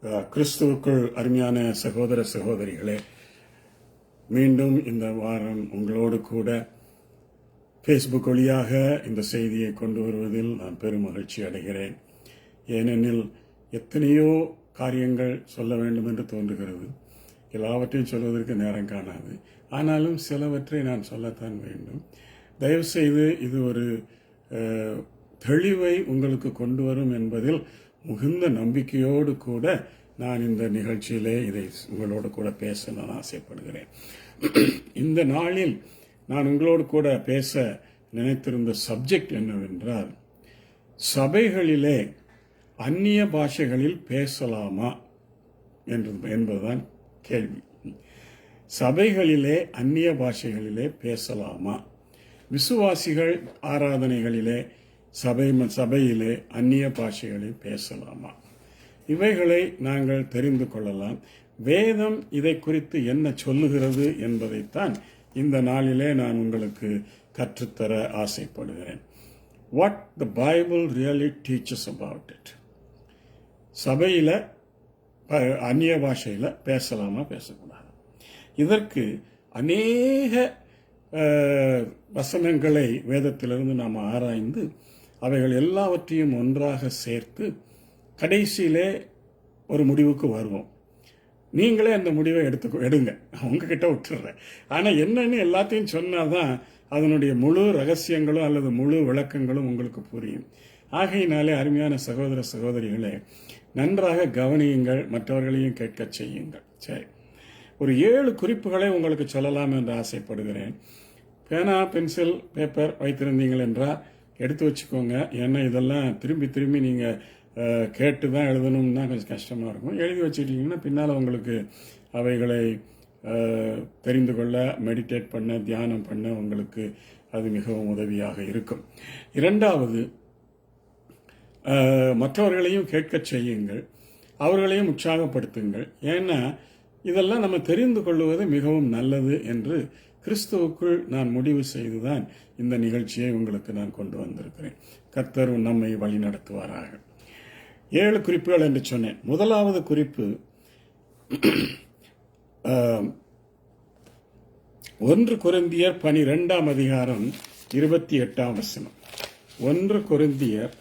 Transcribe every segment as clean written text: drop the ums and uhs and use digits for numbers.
கிறிஸ்துவுக்குள் அருமையான சகோதர சகோதரிகளே, மீண்டும் இந்த வாரம் உங்களோடு கூட ஃபேஸ்புக் வழியாக இந்த செய்தியை கொண்டு வருவதில் நான் பெரும் மகிழ்ச்சி அடைகிறேன். ஏனெனில் எத்தனையோ காரியங்கள் சொல்ல வேண்டும் என்று தோன்றுகிறது. எல்லாவற்றையும் சொல்வதற்கு நேரம் காணாது. ஆனாலும் சிலவற்றை நான் சொல்லத்தான் வேண்டும். தயவுசெய்து இது ஒரு தெளிவை உங்களுக்கு கொண்டு வரும் என்பதில் மிகுந்த நம்பிக்கையோடு கூட நான் இந்த நிகழ்ச்சியிலே இதை உங்களோடு கூட பேச நான் ஆசைப்படுகிறேன். இந்த நாளில் நான் உங்களோடு கூட பேச நினைத்திருந்த சப்ஜெக்ட் என்னவென்றால், சபைகளிலே அந்நிய பாஷைகளில் பேசலாமா என்பதுதான் கேள்வி. சபைகளிலே அந்நிய பாஷைகளிலே பேசலாமா? விசுவாசிகள் ஆராதனைகளிலே சபையிலே அந்நிய பாஷைகளில் பேசலாமா? இவைகளை நாங்கள் தெரிந்து கொள்ளலாம். வேதம் இதை குறித்து என்ன சொல்லுகிறது என்பதைத்தான் இந்த நாளிலே நான் உங்களுக்கு கற்றுத்தர ஆசைப்படுகிறேன். What the Bible really teaches about it. சபையில் அந்நிய பாஷையில் பேசலாமா பேசக்கூடாது? இதற்கு அநேக வசனங்களை வேதத்திலிருந்து நாம் ஆராய்ந்து அவைகள் எல்லாவற்றையும் ஒன்றாக சேர்த்து கடைசியிலே ஒரு முடிவுக்கு வருவோம். நீங்களே அந்த முடிவை எடுங்க, உங்ககிட்ட விட்டுடுறேன். ஆனால் என்னன்னு எல்லாத்தையும் சொன்னாதான் அதனுடைய முழு ரகசியங்களும் அல்லது முழு விளக்கங்களும் உங்களுக்கு புரியும். ஆகையினாலே அருமையான சகோதர சகோதரிகளே, நன்றாக கவனியுங்கள், மற்றவர்களையும் கேட்க செய்யுங்கள். சரி, ஒரு 7 குறிப்புகளை உங்களுக்கு சொல்லலாம் என்று ஆசைப்படுகிறேன். பேனா, பென்சில், பேப்பர் வைத்திருந்தீங்கள் என்றால் எடுத்து வச்சுக்கோங்க. ஏன்னா இதெல்லாம் திரும்பி திரும்பி நீங்கள் கேட்டு தான் எழுதணும்னா கொஞ்சம் கஷ்டமாக இருக்கும். எழுதி வச்சுக்கிட்டிங்கன்னா பின்னால் உங்களுக்கு அவைகளை தெரிந்து கொள்ள, மெடிடேட் பண்ண, தியானம் பண்ண உங்களுக்கு அது மிகவும் உதவியாக இருக்கும். 2வது, மற்றவர்களையும் கேட்க செய்யுங்கள், அவர்களையும் உற்சாகப்படுத்துங்கள். ஏன்னா இதெல்லாம் நம்ம தெரிந்து கொள்வது மிகவும் நல்லது என்று கிறிஸ்துவுக்குள் நான் முடிவு செய்துதான் இந்த நிகழ்ச்சியை உங்களுக்கு நான் கொண்டு வந்திருக்கிறேன். கர்த்தர் நம்மை வழி நடத்துவாராக. 7 குறிப்புகள் என்று சொன்னேன். 1வது குறிப்பு 1 கொரிந்தியர் 12ஆம் அதிகாரம் 28ஆம் வசனம். 1 கொரிந்தியர்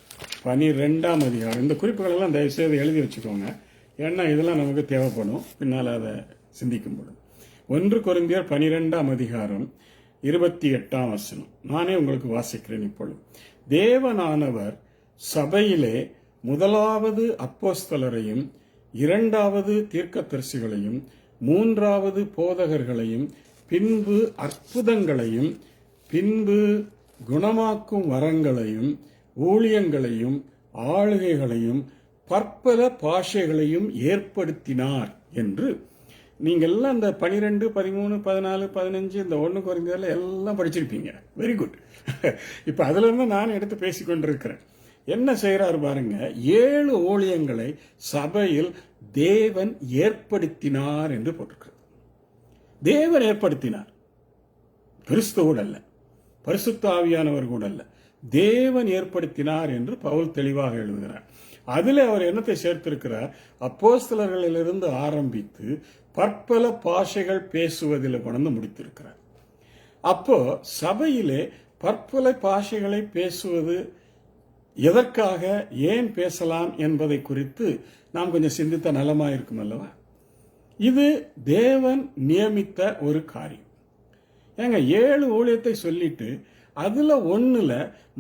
12ஆம் அதிகாரம். இந்த குறிப்புகள் எல்லாம் தயவுசெய்து எழுதி வச்சுக்கோங்க. ஏன்னா இதெல்லாம் நமக்கு தேவைப்படும் பின்னால் அதை சிந்திக்கும் பொழுது. 1 கொரிந்தியர் 12ஆம் அதிகாரம் 28ஆம் வசனம். நானே உங்களுக்கு வாசிக்கிறேன் இப்பொழுது. தேவனானவர் சபையிலே 1வது அப்போஸ்தலரையும், 2வது தீர்க்கதரிசிகளையும், 3வது போதகர்களையும், பின்பு அற்புதங்களையும், பின்பு குணமாக்கும் வரங்களையும், ஊழியங்களையும், ஆளுகைகளையும், பற்பல பாஷைகளையும் ஏற்படுத்தினார் என்று நீங்கள் எல்லாம் இந்த 12, 13, 14, 15 இந்த 1 கொரிந்தியர்ல எல்லாம் படிச்சிருப்பீங்க. Very good. இப்போ அதுல இருந்து நான் எடுத்து பேசிக்கொண்டிருக்கிறேன். என்ன செய்யறாரு பாருங்க, 7 ஊழியங்களை சபையில் தேவன் ஏற்படுத்தினார் என்று போட்டிருக்கிறது. தேவன் ஏற்படுத்தினார், கிறிஸ்து கூட அல்ல, பரிசுத்த ஆவியானவர் கூட அல்ல, தேவன் ஏற்படுத்தினார் என்று பவுல் தெளிவாக எழுதுகிறார். அதில் அவர் என்னத்தை சேர்த்திருக்கிறார்? அப்போஸ்தலர்களிலிருந்து ஆரம்பித்து பற்பல பாஷைகள் பேசுவதில் கொண்டு முடித்திருக்கிறார். அப்போ சபையிலே பற்பல பாஷைகளை பேசுவது எதற்காக, ஏன் பேசலாம் என்பதை குறித்து நாம் கொஞ்சம் சிந்தித்த நலமாயிருக்கும் அல்லவா? இது தேவன் நியமித்த ஒரு காரியம். ஏங்க 7 ஊழியத்தை சொல்லிட்டு அதுல 1ல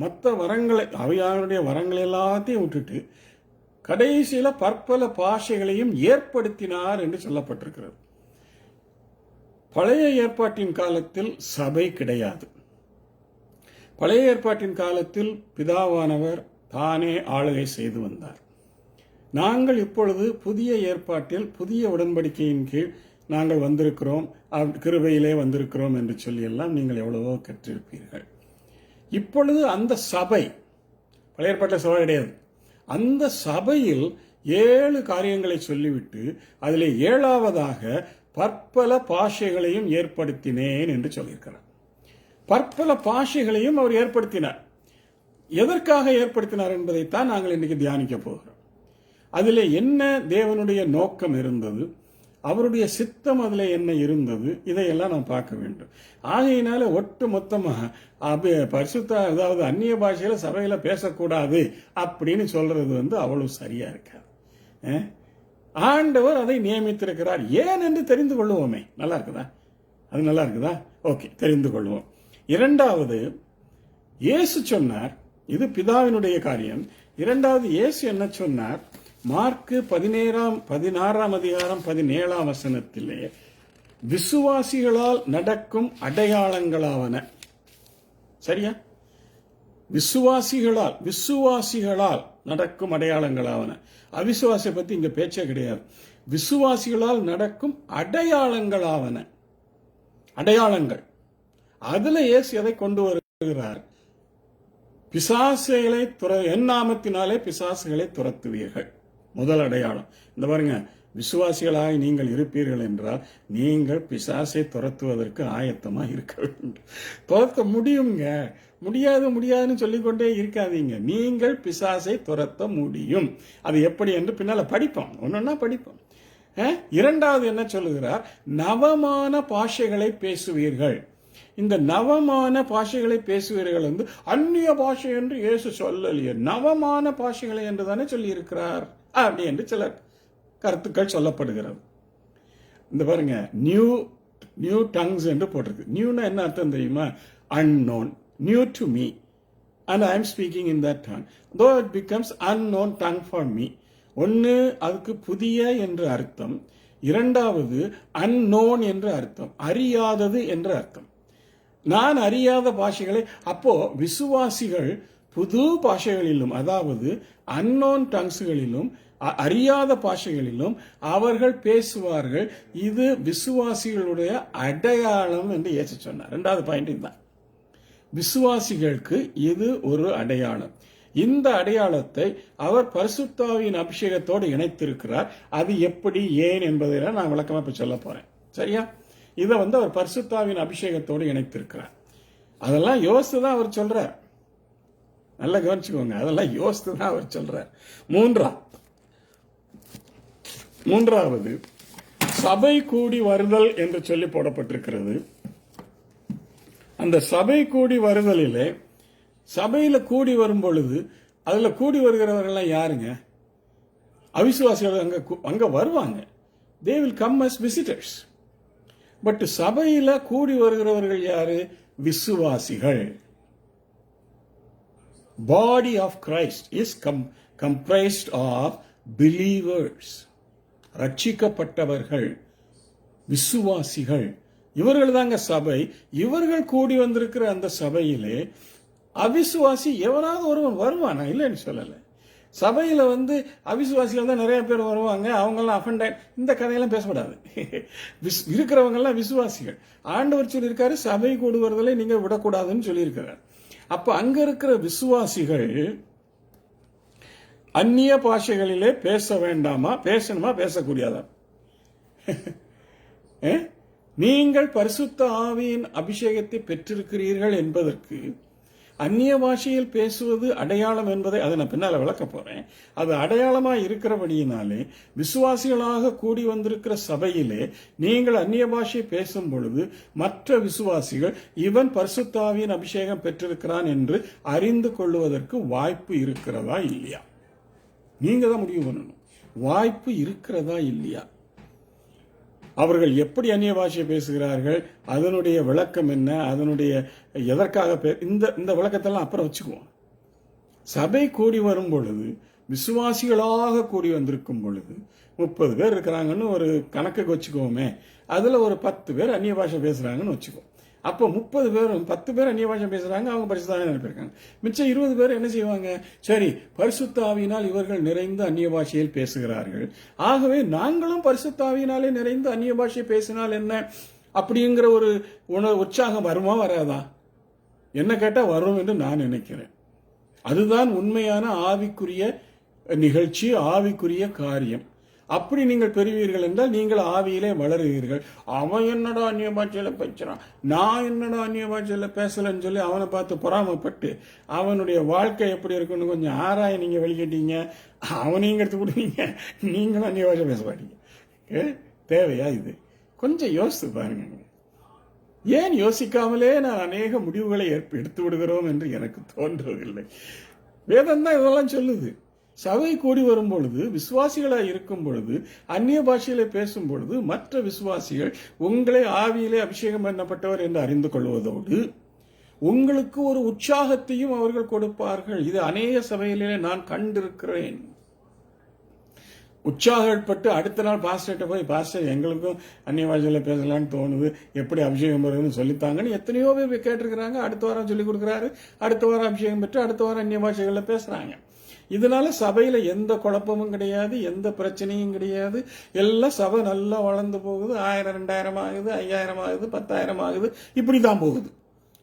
மற்ற வரங்களை, அவையாருடைய வரங்களை எல்லாத்தையும் விட்டுட்டு கடைசியில பற்பல பாஷைகளையும் ஏற்படுத்தினார் என்று சொல்லப்பட்டிருக்கிறது. பழைய ஏற்பாட்டின் காலத்தில் சபை கிடையாது. பழைய ஏற்பாட்டின் காலத்தில் பிதாவானவர் தானே ஆளுகை செய்து வந்தார். நாங்கள் இப்பொழுது புதிய ஏற்பாட்டில் புதிய உடன்படிக்கையின் கீழ் நாங்கள் வந்திருக்கிறோம், கிருபையிலே வந்திருக்கிறோம் என்று சொல்லி எல்லாம் நீங்கள் எவ்வளவோ கற்றிருப்பீர்கள். இப்பொழுது அந்த சபை, பழைய ஏற்பாட்டில் சபை கிடையாது, அந்த சபையில் 7 காரியங்களை சொல்லிவிட்டு அதிலே 7வதாக பற்பல பாஷைகளையும் ஏற்படுத்தினேன் என்று சொல்லியிருக்கிறார். பற்பல பாஷைகளையும் அவர் ஏற்படுத்தினார். எதற்காக ஏற்படுத்தினார் என்பதைத்தான் நாங்கள் இன்னைக்கு தியானிக்க போகிறோம். அதில் என்ன தேவனுடைய நோக்கம் இருந்தது, அவருடைய சித்தம் அதில் என்ன இருந்தது, இதையெல்லாம் நாம் பார்க்க வேண்டும். ஆகையினால ஒட்டு மொத்தமாக பரிசுத்த அதாவது அந்நிய பாஷையில சபையில பேசக்கூடாது அப்படின்னு சொல்றது அவ்வளவு சரியா இருக்காது. ஆண்டவர் அதை நியமித்திருக்கிறார். ஏன் என்று தெரிந்து கொள்வோமே. நல்லா இருக்குதா? அது நல்லா இருக்குதா? ஓகே, தெரிந்து கொள்வோம். இரண்டாவது, இயேசு சொன்னார், இது பிதாவினுடைய காரியம். இரண்டாவது, இயேசு என்ன சொன்னார்? மார்க்கு 16 அதிகாரம் 17 வசனத்திலே விசுவாசிகளால் நடக்கும் அடையாளங்களாவன. சரியா? விசுவாசிகளால் நடக்கும் அடையாளங்களாவன. அவிசுவாசியை பத்தி இங்க பேச்சே கிடையாது. விசுவாசிகளால் நடக்கும் அடையாளங்களாவன. அடையாளங்கள். அதுல இயேசு எதை கொண்டு வருகிறார்? பிசாசுகளை என் நாமத்தினாலே பிசாசுகளை துரத்துவீர்கள். முதல் அடையாளம். இந்த பாருங்க, விசுவாசிகளாக நீங்கள் இருப்பீர்கள் என்றால் நீங்கள் பிசாசை துரத்துவதற்கு ஆயத்தமா இருக்க வேண்டும். துரத்த முடியுங்க. முடியாதுன்னு சொல்லிக்கொண்டே இருக்காதீங்க. நீங்கள் பிசாசை துரத்த முடியும். அது எப்படி என்று பின்னால படிப்போம், ஒன்னொன்னா படிப்போம். இரண்டாவது என்ன சொல்லுகிறார்? நவமான பாஷைகளை பேசுவீர்கள். இந்த நவமான பாஷைகளை பேசுவீர்கள் அந்நிய பாஷை என்று இயேசு சொல்லலையே, நவமான பாஷைகளை என்று தானே சொல்லி இருக்கிறார் அப்படி என்று சில கருத்துக்கள் சொல்லப்படுகிறது. இந்த பாருங்க, நியூ டங்ஸ் என்று போட்டிருக்கு. நியூனா என்ன அர்த்தம் தெரியுமா? unknown, new to me, and I am speaking in that tongue, though it becomes unknown tongue for me. ஒன்று, அதுக்கு புதிய என்று அர்த்தம். இரண்டாவது, unknown என்று அர்த்தம், அறியாதது என்று அர்த்தம். நான் அறியாத பாஷைகளை, அப்போ விசுவாசிகள் புது பாஷைகளிலும், அதாவது அன்னோன் டங்ஸ்களிலும், அறியாத பாஷைகளிலும் அவர்கள் பேசுவார்கள். இது விசுவாசிகளுடைய அடையாளம் என்று இயேசு சொன்னார். இரண்டாவது பாயிண்ட் இதுதான். விசுவாசிகளுக்கு இது ஒரு அடையாளம். இந்த அடையாளத்தை அவர் பரிசுத்தாவியின் அபிஷேகத்தோடு இணைத்திருக்கிறார். அது எப்படி, ஏன் என்பதை நான் விளக்கமா இப்ப சொல்ல போறேன். சரியா? இதை அவர் பரிசுத்தாவின் அபிஷேகத்தோடு இணைத்திருக்கிறார். அதெல்லாம் யோசித்து தான் அவர் சொல்றார். நல்லா கவனிச்சுக்கோங்க, அதெல்லாம் யோசித்து தான் அவர் சொல்றார். மூன்றாவது, சபை கூடி வருதல் என்று சொல்லி போடப்பட்டிருக்கிறது. அந்த சபை கூடி வருதலிலே, சபையில கூடி வரும் பொழுது அதுல கூடி வருகிறவர்கள் யாருங்க? அவிசுவாசிகள் அங்க வருவாங்க. they will come as visitors. But சபையில கூடி வருகிறவர்கள் யாரு? விசுவாசிகள். Body of Christ is comprised of believers. ரட்சிக்கப்பட்டவர்கள், விசுவாசிகள், இவர்கள் தாங்க சபை. இவர்கள் கூடி வந்திருக்கிற அந்த சபையிலே அவிசுவாசி எவராவது ஒருவன் வருவானா? இல்லைன்னு சொல்லல. சபையில அவிசுவாசிகள் தான் நிறைய பேர் வருவாங்க. அவங்கெல்லாம் அஃபண்ட், இந்த கதையெல்லாம் பேசக்கூடாது. இருக்கிறவங்க எல்லாம் விசுவாசிகள். ஆண்டவர் சொல்லியிருக்காரு, சபை கூடி வருதலை நீங்க விடக்கூடாதுன்னு சொல்லியிருக்கிறார். அப்ப அங்க இருக்கிற விசுவாசிகள் அந்நிய பாஷைகளிலே பேச வேண்டாமா, பேசணுமா, பேசக்கூடியதா? நீங்கள் பரிசுத்த ஆவியின் அபிஷேகத்தை பெற்றிருக்கிறீர்கள் என்பதற்கு அந்நிய பாஷையில் பேசுவது அடையாளம் என்பதை அதை நான் பின்னால விளக்க போறேன். அது அடையாளமா இருக்கிறபடியினாலே விசுவாசிகளாக கூடி வந்திருக்கிற சபையிலே நீங்கள் அந்நிய பாஷை பேசும் பொழுது மற்ற விசுவாசிகள் இவன் பரிசுத்தாவியின் அபிஷேகம் பெற்றிருக்கிறான் என்று அறிந்து கொள்வதற்கு வாய்ப்பு இருக்கிறதா இல்லையா? நீங்க தான் முடிவு பண்ணணும். வாய்ப்பு இருக்கிறதா இல்லையா? அவர்கள் எப்படி அந்நிய பாஷை பேசுகிறார்கள், அதனுடைய விளக்கம் என்ன, அதனுடைய எதற்காக, இந்த விளக்கத்தெல்லாம் அப்புறம் வச்சுக்குவோம். சபை கூடி வரும் பொழுது, விசுவாசிகளாக கூடி வந்திருக்கும் பொழுது 30 பேர் இருக்கிறாங்கன்னு ஒரு கணக்குக்கு வச்சுக்குவோமே, அதுல ஒரு 10 பேர் அந்நிய பாஷை பேசுறாங்கன்னு வச்சுக்குவோம். அப்போ 30 பேரும் 10 பேர் அந்நிய பாஷை பேசுறாங்க, அவங்க பரிசுத்தாவியை நினைப்பிருக்காங்க. மிச்சம் 20 பேர் என்ன செய்வாங்க? சரி, பரிசுத்தாவியினால் இவர்கள் நிறைந்து அந்நிய பாஷையில் பேசுகிறார்கள், ஆகவே நாங்களும் பரிசுத்தாவியினாலே நிறைந்து அந்நிய பாஷை பேசினால் என்ன அப்படிங்கிற ஒரு உற்சாகம் வருமா வராதா? என்ன கேட்டா வரும் என்று நான் நினைக்கிறேன். அதுதான் உண்மையான ஆவிக்குரிய நிகழ்ச்சி, ஆவிக்குரிய காரியம். அப்படி நீங்கள் பெறுவீர்கள் என்றால் நீங்கள் ஆவியிலே வளருவீர்கள். அவன் என்னடா அந்நிய பாஷையில பேசுறான், நான் என்னடா அந்நிய பாஷையில பேசலன்னு சொல்லி அவனை பார்த்து பொறாமப்பட்டு அவனுடைய வாழ்க்கை எப்படி இருக்குன்னு கொஞ்சம் ஆராய நீங்க வெளிக்கிட்டீங்க, அவனையும் எடுத்து கொடுத்தீங்க, நீங்களும் அந்நிய பாஷை பேச மாட்டீங்க. தேவையா இது? கொஞ்சம் யோசித்து பாருங்க. ஏன் யோசிக்காமலே நான் அநேக முடிவுகளை எடுத்து விடுகிறோம் என்று எனக்கு தோன்றவில்லை. வேதம் தான் இதெல்லாம் சொல்லுது. சபை கூடி வரும் பொழுது, விசுவாசிகளாக இருக்கும் பொழுது, அந்நிய பாஷையில பேசும் பொழுது மற்ற விசுவாசிகள் உங்களை ஆவியிலே அபிஷேகம் பண்ணப்பட்டவர் என்று அறிந்து கொள்வதோடு உங்களுக்கு ஒரு உற்சாகத்தையும் அவர்கள் கொடுப்பார்கள். இது அநேக சபையிலே நான் கண்டிருக்கிறேன். உற்சாகப்பட்டு அடுத்த நாள் பாஸ்டர்கிட்ட போய், பாஸ்டர் எங்களுக்கும் அந்நிய பாஷையில பேசலான்னு தோணுது, எப்படி அபிஷேகம் வருதுன்னு சொல்லித்தாங்கன்னு எத்தனையோ பேர் கேட்டிருக்கிறாங்க. அடுத்த வாரம் சொல்லிக் கொடுக்குறாரு, அடுத்த வாரம் அபிஷேகம் பெற்று அடுத்த வாரம் அந்நிய பாஷைகளில் பேசுறாங்க. இதனால சபையில எந்த குழப்பமும் கிடையாது, எந்த பிரச்சனையும் கிடையாது. எல்லாம் சபை நல்லா வளர்ந்து போகுது. 1000 2000 ஆகுது, 5000 ஆகுது, 10,000 ஆகுது, இப்படிதான் போகுது.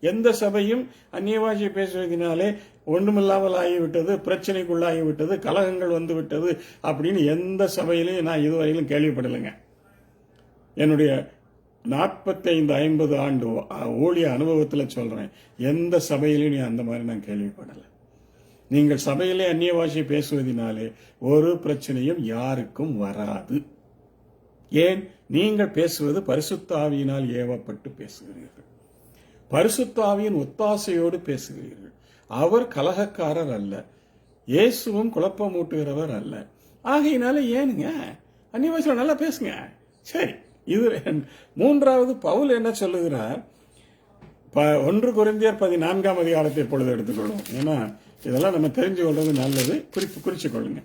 எந்த சபையும் அந்நிய பாஷை பேசுவதனாலே ஒன்றுமில்லாமல் ஆகிவிட்டது, பிரச்சனைக்குள்ளாகிவிட்டது, கலகங்கள் வந்து விட்டது அப்படின்னு எந்த சபையிலையும் நான் இதுவரையிலும் கேள்விப்படலைங்க. என்னுடைய 45-50 ஆண்டு ஊழிய அனுபவத்தில் சொல்றேன், எந்த சபையிலையும் அந்த மாதிரி நான் கேள்விப்படலை. நீங்கள் சபையிலே அந்நிய பாஷை பேசுவதனாலே ஒரு பிரச்சனையும் யாருக்கும் வராது. ஏன்? நீங்கள் பேசுவது பரிசுத்த ஆவியினால் ஏவப்பட்டு பேசுகிறீர்கள், பரிசுத்த ஆவியின் ஒத்தாசையோடு பேசுகிறீர்கள். அவர் கலகக்காரர் அல்ல, இயேசுவும் குழப்பமூட்டுகிறவர் அல்ல. ஆகையினால ஏனுங்க அந்நிய பாஷையில நல்லா பேசுங்க. சரி, இது மூன்றாவது பவுல் என்ன சொல்லுகிறார்? 1 கொரிந்தியர் 14ஆம் அதிகாரத்தை இப்பொழுது எடுத்துக்கொள்வோம். ஏன்னா இதெல்லாம் நம்ம தெரிஞ்சு கொள்வது நல்லது. குறிச்சு கொள்ளுங்க.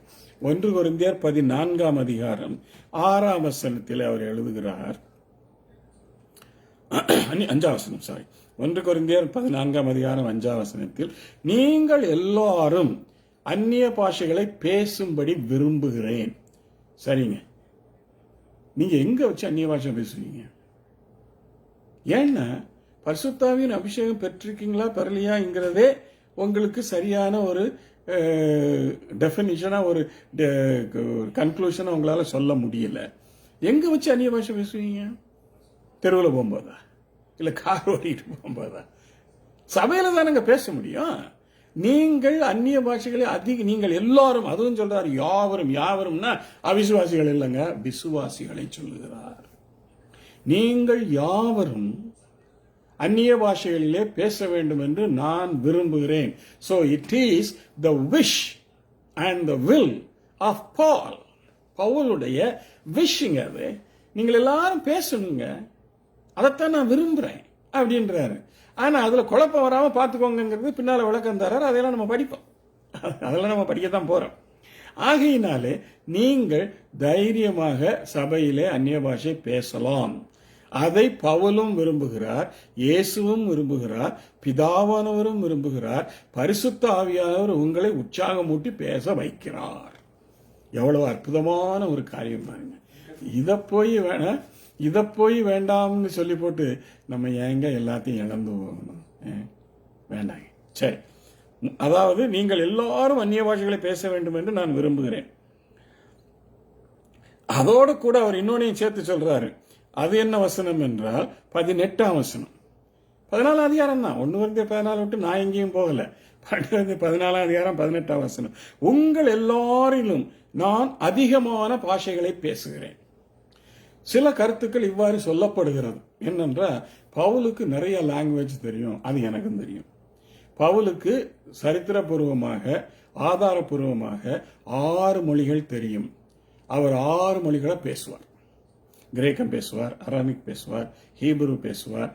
1 கொரிந்தியர் 14ஆம் அதிகாரம் 6ஆம் வசனத்தில் அவர் எழுதுகிறார். 5ஆம் வசனம், சாரி, 1 கொரிந்தியர் 14ஆம் அதிகாரம் 5ஆம் வசனத்தில், நீங்கள் எல்லாரும் அந்நிய பாஷைகளை பேசும்படி விரும்புகிறேன். சரிங்க, நீங்க எங்க வச்சு அந்நிய பாஷை பேசுவீங்க? ஏன்னா பரிசுத்தாவியின் அபிஷேகம் பெற்றிருக்கீங்களா பெறலையாங்கிறதே உங்களுக்கு சரியான ஒரு டெஃபினிஷனா, ஒரு கன்க்ளூஷனா உங்களால சொல்ல முடியல. எங்க வச்சு அந்நிய பாஷை பேசுவீங்க? தெருவில் போகும்போதா, இல்ல கார் ஓடிட்டு போகும்போதா? சபையில தானங்க பேச முடியும். நீங்கள் அந்நிய பாஷைகளை நீங்கள் எல்லாரும், அதுவும் சொல்றாரு யாவரும். யாவரும்னா அவிசுவாசிகள் இல்லைங்க, விசுவாசிகளை சொல்லுகிறார். நீங்கள் யாவரும் அந்நிய பாஷைகளிலே பேச வேண்டும் என்று நான் விரும்புகிறேன். So it is the wish and the will of Paul. பவுலுடைய விஷிங் அது. நீங்கள் எல்லாரும் பேசணுங்க, அதைத்தான் நான் விரும்புறேன் அப்படின்றாரு. ஆனா அதுல குழப்பம் வராம பார்த்துக்கோங்கிறது பின்னால விளக்கம் தர்றாரு. அதெல்லாம் நம்ம படிப்போம், அதெல்லாம் நம்ம படிக்கத்தான் போறோம். ஆகையினாலே நீங்கள் தைரியமாக சபையிலே அந்நிய பாஷை பேசலாம். அதை பவுலும் விரும்புகிறார், இயேசுவும் விரும்புகிறார், பிதாவானவரும் விரும்புகிறார், பரிசுத்த ஆவியானவர் உங்களை உற்சாகமூட்டி பேச வைக்கிறார். எவ்வளவு அற்புதமான ஒரு காரியம் பாருங்க. இதை போய் வேண்டாம்னு சொல்லி போட்டு நம்ம ஏங்க எல்லாத்தையும் இழந்து போகணும்? வேண்டாங்க. சரி, அதாவது நீங்கள் எல்லாரும் அந்நிய பாஷைகளை பேச வேண்டும் என்று நான் விரும்புகிறேன். அதோடு கூட அவர் இன்னொன்னையும் சேர்த்து சொல்றாரு. அது என்ன வசனம் என்றால் 18ஆம் வசனம். 14ஆம் அதிகாரம் தான். 1 கொரிந்தியர் 14 விட்டு நான் எங்கேயும் போகல. 14ஆம் அதிகாரம் 18ஆம் வசனம். உங்கள் எல்லாரிலும் நான் அதிகமான பாஷைகளை பேசுகிறேன். சில கருத்துக்கள் இவ்வாறு சொல்லப்படுகிறது. என்னென்றால், பவுலுக்கு நிறைய லாங்குவேஜ் தெரியும், அது எனக்கும் தெரியும். பவுலுக்கு சரித்திரபூர்வமாக ஆதாரபூர்வமாக 6 மொழிகள் தெரியும். அவர் 6 மொழிகளை பேசுவார். கிரேக்கம் பேசுவார், அராமிக் பேசுவார், ஹீப்ரு பேசுவார்,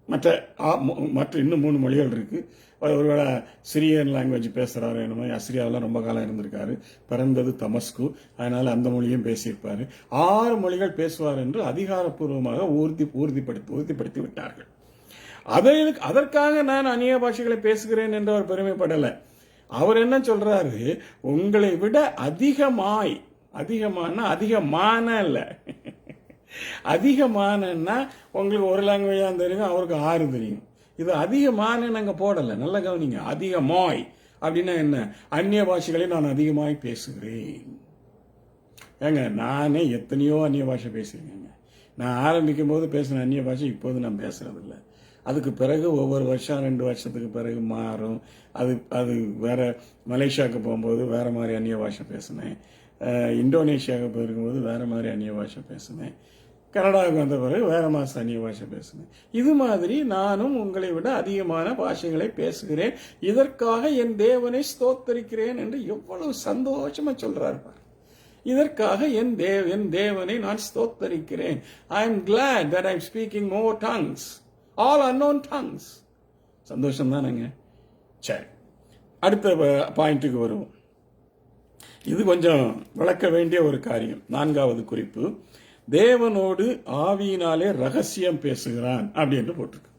மற்ற இன்னும் 3 மொழிகள் இருக்கு. ஒருவேளை சிரியன் லாங்குவேஜ் பேசுறாரு. என்னமோ அசிரியாவில் ரொம்ப காலம் இருந்திருக்காரு, பிறந்தது தமஸ்கு, அதனால அந்த மொழியும் பேசியிருப்பாரு. 6 மொழிகள் பேசுவார் என்று அதிகாரப்பூர்வமாக உறுதிப்படுத்தி விட்டார்கள். அதற்காக நான் அந்நிய பாஷைகளை பேசுகிறேன் என்று அவர் பெருமைப்படலை. அவர் என்ன சொல்றாரு? உங்களை விட அதிகமான இல்ல, அதிகமானன்னா உங்களுக்கு ஒரு லாங்குவேஜ் தான் தெரியும், அவருக்கு 6 தெரியும். இது அதிகமான நாங்க போடல, நல்ல கவனிங்க. அதிகமாய் அப்படின்னா என்ன? அந்நிய பாஷைகளை நான் அதிகமாய் பேசுகிறேன். ஏங்க நானே எத்தனையோ அந்நிய பாஷை பேசியிருக்கேங்க. நான் ஆரம்பிக்கும் போது பேசின அந்நிய பாஷை இப்போது நான் பேசுறதில்ல. அதுக்கு பிறகு ஒவ்வொரு வருஷம் 2 வருஷத்துக்கு பிறகு மாறும். அது வேற. மலேசியாவுக்கு போகும்போது வேற மாதிரி அந்நிய பாஷை பேசினேன். இந்தோனேஷியாவுக்கு போயிருக்கும்போது வேற மாதிரி அந்நிய பாஷை பேசினேன். கனடாவுக்கு வந்த பிறகு வேற மாதம் அந்நிய பாஷை பேசினேன். இது மாதிரி நானும் உங்களை விட அதிகமான பாஷைகளை பேசுகிறேன். இதற்காக என் தேவனை ஸ்தோத்தரிக்கிறேன் என்று எவ்வளவு சந்தோஷமா சொல்றாரு பாரு. இதற்காக என் தேவனை நான் ஸ்தோத்தரிக்கிறேன். I am glad that I am speaking more tongues, all unknown tongues. சந்தோஷம் தானேங்க. சரி, அடுத்த பாயிண்ட்டுக்கு வருவோம். இது கொஞ்சம் விளக்க வேண்டிய ஒரு காரியம். 4வது குறிப்பு, தேவனோடு ஆவியினாலே ரகசியம் பேசுகிறான் அப்படி என்று போட்டிருக்கு.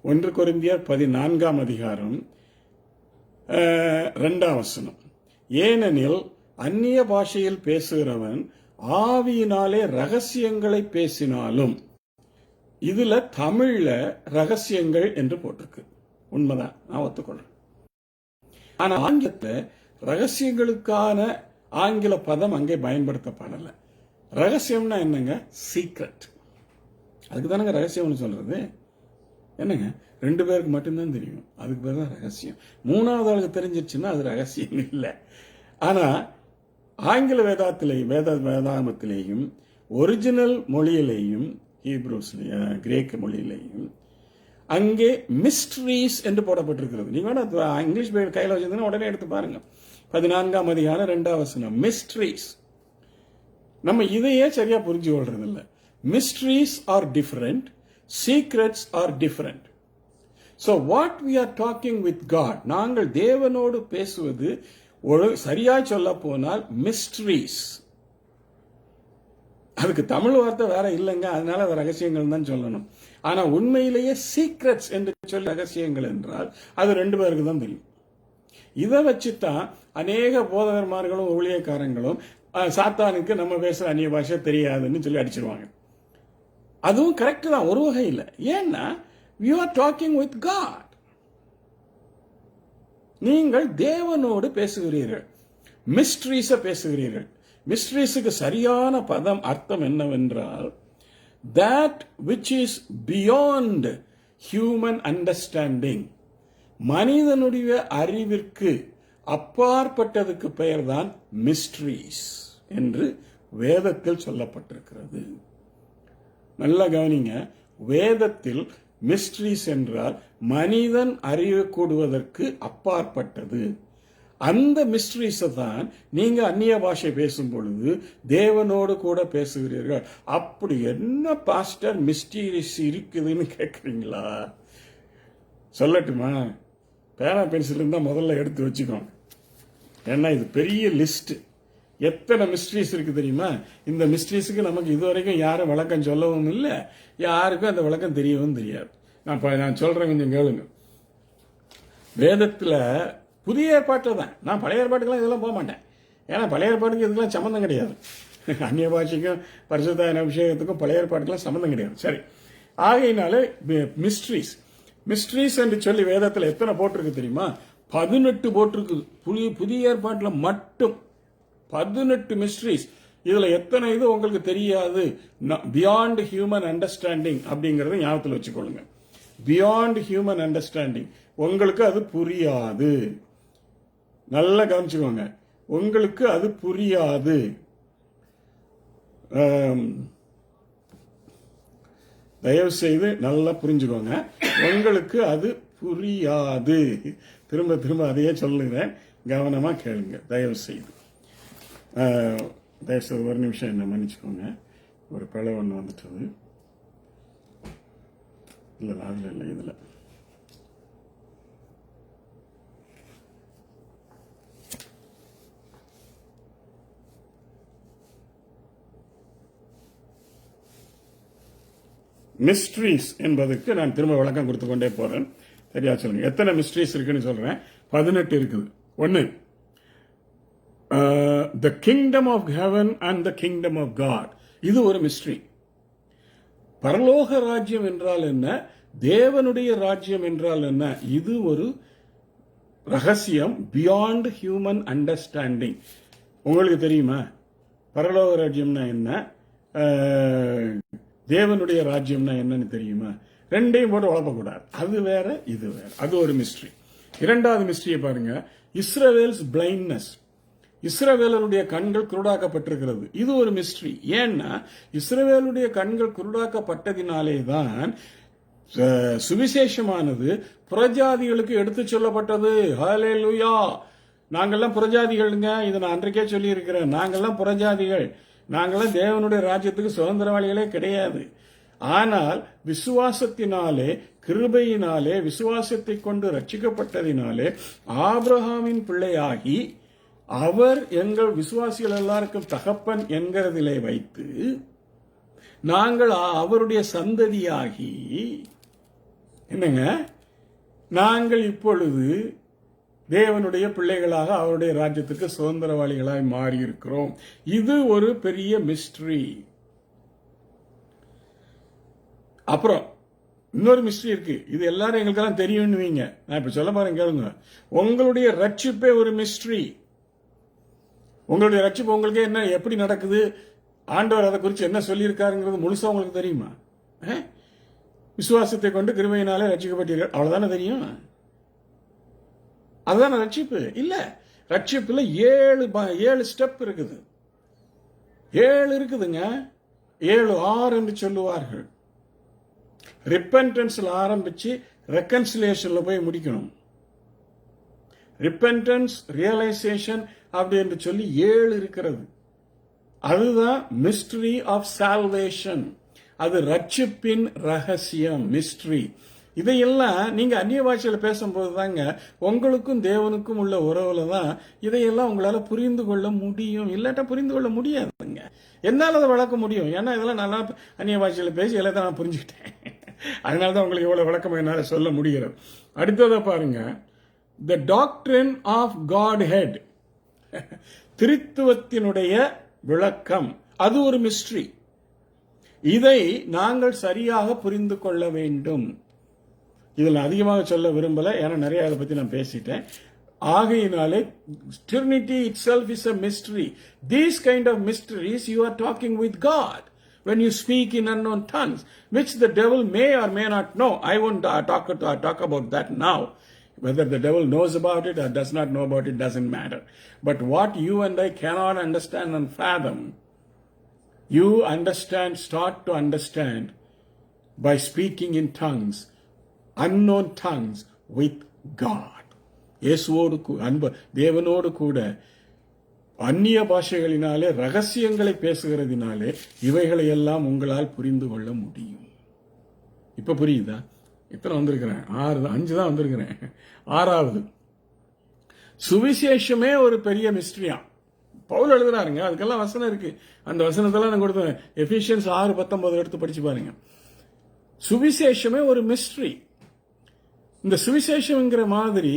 1 கொரிந்தியர் 14ஆம் அதிகாரம் 2ஆம் வசனம். ஏனெனில் அந்நிய பாஷையில் பேசுகிறவன் ஆவியினாலே ரகசியங்களை பேசினாலும், இதுல தமிழ்ல ரகசியங்கள் என்று போட்டிருக்கு. உண்மைதான், நான் ஒத்துக்கொள்றேன். ஆனா ஆங்கிலத்துல ரகசியங்களுக்கான ஆங்கில பதம் அங்கே பயன்படுத்தப்படலை. ரகசியம்னா என்னங்க? சீக்ரெட். அதுக்கு தானங்க ரகசியம்னு சொல்றது. என்னங்க, 2 பேருக்கு மட்டும்தான் தெரியும், அதுக்கு பேர் தான் ரகசியம். 3வது ஆளுக்கு தெரிஞ்சிருச்சுன்னா அது ரகசியம் இல்லை. ஆனா ஆங்கில வேதாகமத்திலேயும் ஒரிஜினல் மொழியிலேயும் கிரேக்க மொழியிலேயும் அங்கே மிஸ்ட்ரீஸ் என்று போடப்பட்டிருக்கிறது. நீங்க வேணா இங்கிலீஷ் கையில் வச்சிருந்தீங்கன்னா உடனே எடுத்து பாருங்க. 14ஆம் அதிகாரம் 2ஆம் வசனம், மிஸ்ட்ரீஸ். நம்ம இதையே சரியா புரிஞ்சு கொள்றது இல்லை. Mysteries are different, secrets are different. So what we are talking with God, நாங்கள் தேவனோடு பேசுவது சரியா சொல்ல போனால் மிஸ்ட்ரீஸ். அதுக்கு தமிழ் வார்த்தை வேற இல்லைங்க, அதனால அது ரகசியங்கள் தான் சொல்லணும். ஆனா உண்மையிலேயே சீக்ரெட்ஸ் என்று சொல்லி ரகசியங்கள் என்றால் அது 2 பேருக்கு தான் தெரியும். இதை வச்சுதான் அநேக போதகர்மார்களும் ஊழியக்காரங்களும் சாத்தானுக்கு நம்ம பேசுற அந்நிய பாஷை தெரியாதுன்னு சொல்லி அடிச்சிருவாங்க. அதுவும் கரெக்ட் தான் ஒரு வகையில். ஏன்னா we are talking with God. நீங்கள் தேவனோடு பேசுகிறீர்கள், மிஸ்ட்ரீஸ பேசுகிறீர்கள். மிஸ்ட்ரீஸுக்கு சரியான பதம் அர்த்தம் என்னவென்றால் that which is beyond human understanding, மனிதனுடைய அறிவிற்கு அப்பாற்பட்டதுக்கு பெயர்தான் மிஸ்ட்ரீஸ் என்று வேதத்தில் சொல்லப்பட்டிருக்கிறது. நல்ல கவனிங்க, வேதத்தில் மிஸ்ட்ரீஸ் என்றால் மனிதன் அறியக்கூடுவதற்கு அப்பாற்பட்டது. அந்த மிஸ்ட்ரீஸை தான் நீங்க அந்நிய பாஷை பேசும் பொழுது தேவனோடு கூட பேசுகிறீர்கள். அப்படி என்ன பாஸ்டர் மிஸ்டீரியஸ் இருக்குதுன்னு கேட்குறீங்களா? சொல்லட்டுமா? பேனா பென்சில் இருந்தால் முதல்ல எடுத்து வச்சுக்கோங்க. ஏன்னா இது பெரிய லிஸ்ட். எத்தனை மிஸ்ட்ரீஸ் இருக்கு தெரியுமா? இந்த மிஸ்ட்ரீஸுக்கு நமக்கு இதுவரைக்கும் யாரும் விளக்கம் சொல்லவும் இல்லை, யாருக்கும் அந்த விளக்கம் தெரியவும் தெரியாது. நான் சொல்றேன், கொஞ்சம் கேளுங்க. வேதத்தில் புதிய ஏற்பாட்டில் தான், நான் பழைய ஏற்பாட்டுக்கெல்லாம் இதெல்லாம் போக மாட்டேன். ஏன்னா பழைய ஏற்பாட்டுக்கு இதுக்கெல்லாம் சம்மந்தம் கிடையாது. அந்நிய பாஷைக்கும் பரிசுத்த அபிஷேகத்துக்கும் பழைய ஏற்பாட்டுக்கெல்லாம் சம்மந்தம் கிடையாது. சரி, ஆகையினால மிஸ்ட்ரீஸ் என்று சொல்லி வேதத்தில் எத்தனை போட்டிருக்கு தெரியுமா? 18 போட்டிருக்கு. புதிய ஏற்பாட்டில் மட்டும் 18 மிஸ்ட்ரீஸ். இதுல எத்தனை இது உங்களுக்கு தெரியாது? பியாண்ட் ஹியூமன் அண்டர்ஸ்டாண்டிங் அப்படிங்கறத ஞாபகத்தில் வச்சுக்கொள்ளுங்க. பியாண்ட் ஹியூமன் அண்டர்ஸ்டாண்டிங், உங்களுக்கு அது புரியாது. நல்லா கவனிச்சுக்கோங்க, உங்களுக்கு அது புரியாது. தயவு செய்து நல்லா புரிஞ்சுக்கோங்க, உங்களுக்கு அது புரியாது. திரும்ப திரும்ப அதையே சொல்லுகிறேன், கவனமா கேளுங்க தயவு செய்து. ஒரு நிமிஷம் என்ன மன்னிச்சுக்கோங்க, ஒரு பிழை ஒன்று வந்துட்டது. இல்லை அதில் இல்லை, இதில் மிஸ்ட்ரீஸ் என்பதற்கு நான் திரும்ப விளக்கம் கொடுத்து கொண்டே போறேன். சரியா சொல்லுங்க, எத்தனை மிஸ்ட்ரீஸ் இருக்குன்னு சொல்றேன். 18 இருக்குது. 1, the kingdom of heaven and the kingdom of God. இது ஒரு மிஸ்ட்ரி. பரலோக ராஜ்யம் என்றால் என்ன, தேவனுடைய ராஜ்யம் என்றால் என்ன, இது ஒரு ரகசியம். Beyond human understanding. உங்களுக்கு தெரியுமா? பரலோக ராஜ்யம்னா என்ன, தேவனுடைய ராஜ்யம்னா என்னன்னு தெரியுமா? ரெண்டையும் போட்டு உழப்பக்கூடாது. அது வேற இது வேற. அது ஒரு மிஸ்ட்ரி. இரண்டாவது மிஸ்ட்ரியை பாருங்க, இஸ்ரவேல்ஸ் பிளைண்ட்னஸ். இஸ்ரவேலருடைய கண்கள் குருடாக்கப்பட்டிருக்கிறது. இது ஒரு மிஸ்ட்ரி. ஏன்னா இஸ்ரவேலுடைய கண்கள் குருடாக்கப்பட்டதினாலே தான் சுவிசேஷமானது புறஜாதிகளுக்கு எடுத்து சொல்லப்பட்டது. ஹல்லேலூயா! நாங்கள்லாம் புறஜாதிகள்ங்க. இதை நான் அன்றைக்கே சொல்லி இருக்கிறேன். நாங்கள்லாம் புறஜாதிகள். நாங்கள்லாம் தேவனுடைய ராஜ்யத்துக்கு சுதந்திரவாளிகளே கிடையாது. ஆனால் விசுவாசத்தினாலே, கிருபையினாலே, விசுவாசத்தை கொண்டு ரட்சிக்கப்பட்டதினாலே ஆபிரகாமின் பிள்ளையாகி அவர் எங்கள் விசுவாசிகள் எல்லாருக்கும் தகப்பன் என்கிறதிலே வைத்து நாங்கள் அவருடைய சந்ததியாகி என்னங்க, நாங்கள் இப்பொழுது தேவனுடைய பிள்ளைகளாக அவருடைய ராஜ்யத்துக்கு சுதந்திரவாளிகளாய் மாறி இருக்கிறோம். இது ஒரு பெரிய மிஸ்ட்ரி. அப்புறம் இன்னொரு மிஸ்ட்ரி இருக்கு. இது எல்லாரும் எங்களுக்கெல்லாம் தெரியும்னு வைங்க. நான் இப்ப சொல்ல பாருங்க, கேளுங்க. உங்களுடைய ரட்சிப்பே ஒரு மிஸ்ட்ரி. உங்களுடைய ரட்சிப்பு உங்களுக்கு என்ன, எப்படி நடக்குது, ஆண்டவர் அதை குறித்து என்ன சொல்லியிருக்காருங்கிறது முழுசா உங்களுக்கு தெரியுமா? விசுவாசத்தை கொண்டு கிருபையினாலே ரட்சிக்கப்பட்டீர்கள், அவ்வளவுதானே தெரியும். அதுதானே ரட்சிப்பு? இல்ல, ரட்சிப்புல 7 ஸ்டெப் இருக்குது. 7 இருக்குதுங்க. 7R என்று சொல்லுவார்கள். ரிப்பென்டன்ஸ்ல ஆரம்பிச்சு ரெக்கன்சிலியேஷன்ல போய் முடிக்கணும். ரிப்பென்டன்ஸ், ரியலைசேஷன் அப்படி என்று சொல்லி 7 இருக்கிறது. அதுதான் மிஸ்ட்ரி ஆஃப் சால்வேஷன். அது ரட்சிப்பின் ரகசியம், மிஸ்ட்ரி. இதையெல்லாம் நீங்க அந்நிய பாஷையில பேசும்போது தாங்க உங்களுக்கும் தேவனுக்கும் உள்ள உறவுல தான் இதையெல்லாம் உங்களால புரிந்து கொள்ள முடியும். இல்லாட்டா புரிந்து கொள்ள முடியாதுங்க. என்னால் அதை வளர்க்க முடியும். ஏன்னா இதெல்லாம் நல்லா அந்நிய பாஷையில பேசி எல்லாத்தையும் நான் புரிஞ்சுக்கிட்டேன். அதனாலதான் உங்களுக்கு எவ்வளவு விளக்கம் என்னால் சொல்ல முடிகிறது. அடுத்ததை பாருங்க, த டாக்ட்ரின் ஆஃப் காட் ஹெட், திருத்துவத்தினுடைய விளக்கம். அது ஒரு மிஸ்ட்ரி. இதை நாங்கள் சரியாக புரிந்து கொள்ள வேண்டும். இதில் அதிகமாக சொல்ல விரும்பல, ஏன்னா நிறைய அதை பத்தி நான் பேசிட்டேன். ஆகையினாலே Trinity itself is a mystery. These kind of mysteries you are talking with God when you speak in unknown tongues, which the devil may or may not know. I won't talk about that now. Whether the devil knows about it or does not know about it doesn't matter. But what you and I cannot understand and fathom, you start to understand by speaking in tongues, unknown tongues with God. இயேசுவோடு தேவனோடு கூட அந்நிய பாஷைகளினாலே ரகசியங்களை பேசுகிறதினாலே இவைகளை எல்லாம் உங்களால் புரிந்து கொள்ள முடியும். இப்ப புரியுதா? இத்தனை வந்திருக்கிறேன், 5 தான் வந்திருக்கிறேன். 6வது, சுவிசேஷமே ஒரு பெரிய மிஸ்ட்ரியா. பவுல் எழுதுறாருங்க, அதுக்கெல்லாம் வசனம் இருக்கு. அந்த வசனத்தெல்லாம் நான் கொடுத்தேன். எபிசியன்ஸ் 6:19 எடுத்து படிச்சு பாருங்க. சுவிசேஷமே ஒரு மிஸ்ட்ரி. இந்த சுவிசேஷம்ங்கிற மாதிரி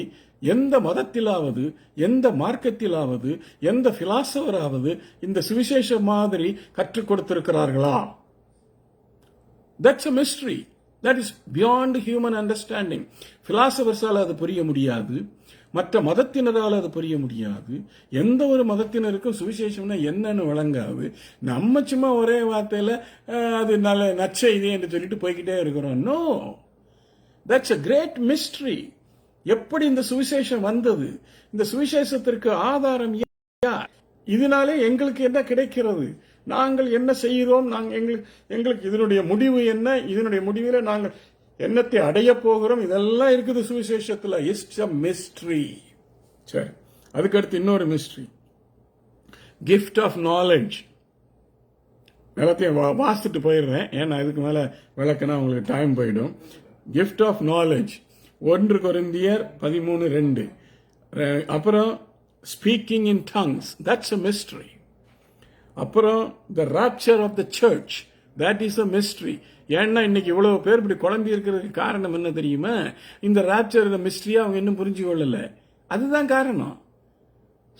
எந்த மதத்திலாவது, எந்த மார்க்கத்திலாவது, எந்த பிலாசபராவது இந்த சுவிசேஷ மாதிரி கற்றுக் கொடுத்திருக்கிறார்களா? That's a mystery. That is beyond human understanding. பிலாசபர்ஸால் அது புரிய முடியாது, மற்ற மதத்தினரால் அது புரிய முடியாது. எந்த ஒரு மதத்தினருக்கும் சுவிசேஷம்னா என்னன்னு வழங்காது. நம்ம சும்மா ஒரே வார்த்தையில அது நல்ல நற்செய்தி என்று சொல்லிட்டு போய்கிட்டே இருக்கிறோம். No, that's a great mystery. எப்படி இந்த சுவிசேஷம் வந்தது? இந்த சுவிசேஷத்திற்கு ஆதாரம் யார்? இதனாலே எங்களுக்கு என்ன கிடைக்கிறது? நாங்கள் என்ன செய்கிறோம்? எங்களுக்கு இதனுடைய முடிவு என்ன? இதனுடைய முடிவில் நாங்கள் என்னத்தை அடைய போகிறோம்? இதெல்லாம் இருக்குது சுவிசேஷத்துல. It's a mystery. சரி, அதுக்கடுத்து இன்னொரு மிஸ்ட்ரி, gift of knowledge. எல்லாத்தையும் வாசிட்டு போயிடுறேன், ஏன்னா இதுக்கு மேல விளக்குனா உங்களுக்கு டைம் போயிடும். gift of knowledge 1 கொரிந்தியர் 13:2. அப்புறம் speaking in tongues, that's a mystery. அப்புறம் the rapture of the church, that is a mystery. ஏன்னா இன்னைக்கு இவ்வளவு பேர் இப்படி குழம்பி இருக்கிறதுக்கு காரணம் என்ன தெரியுமா? இந்த ராப்சர், இந்த மிஸ்ட்ரியா அவங்க இன்னும் புரிஞ்சு கொள்ளல. அதுதான் காரணம்.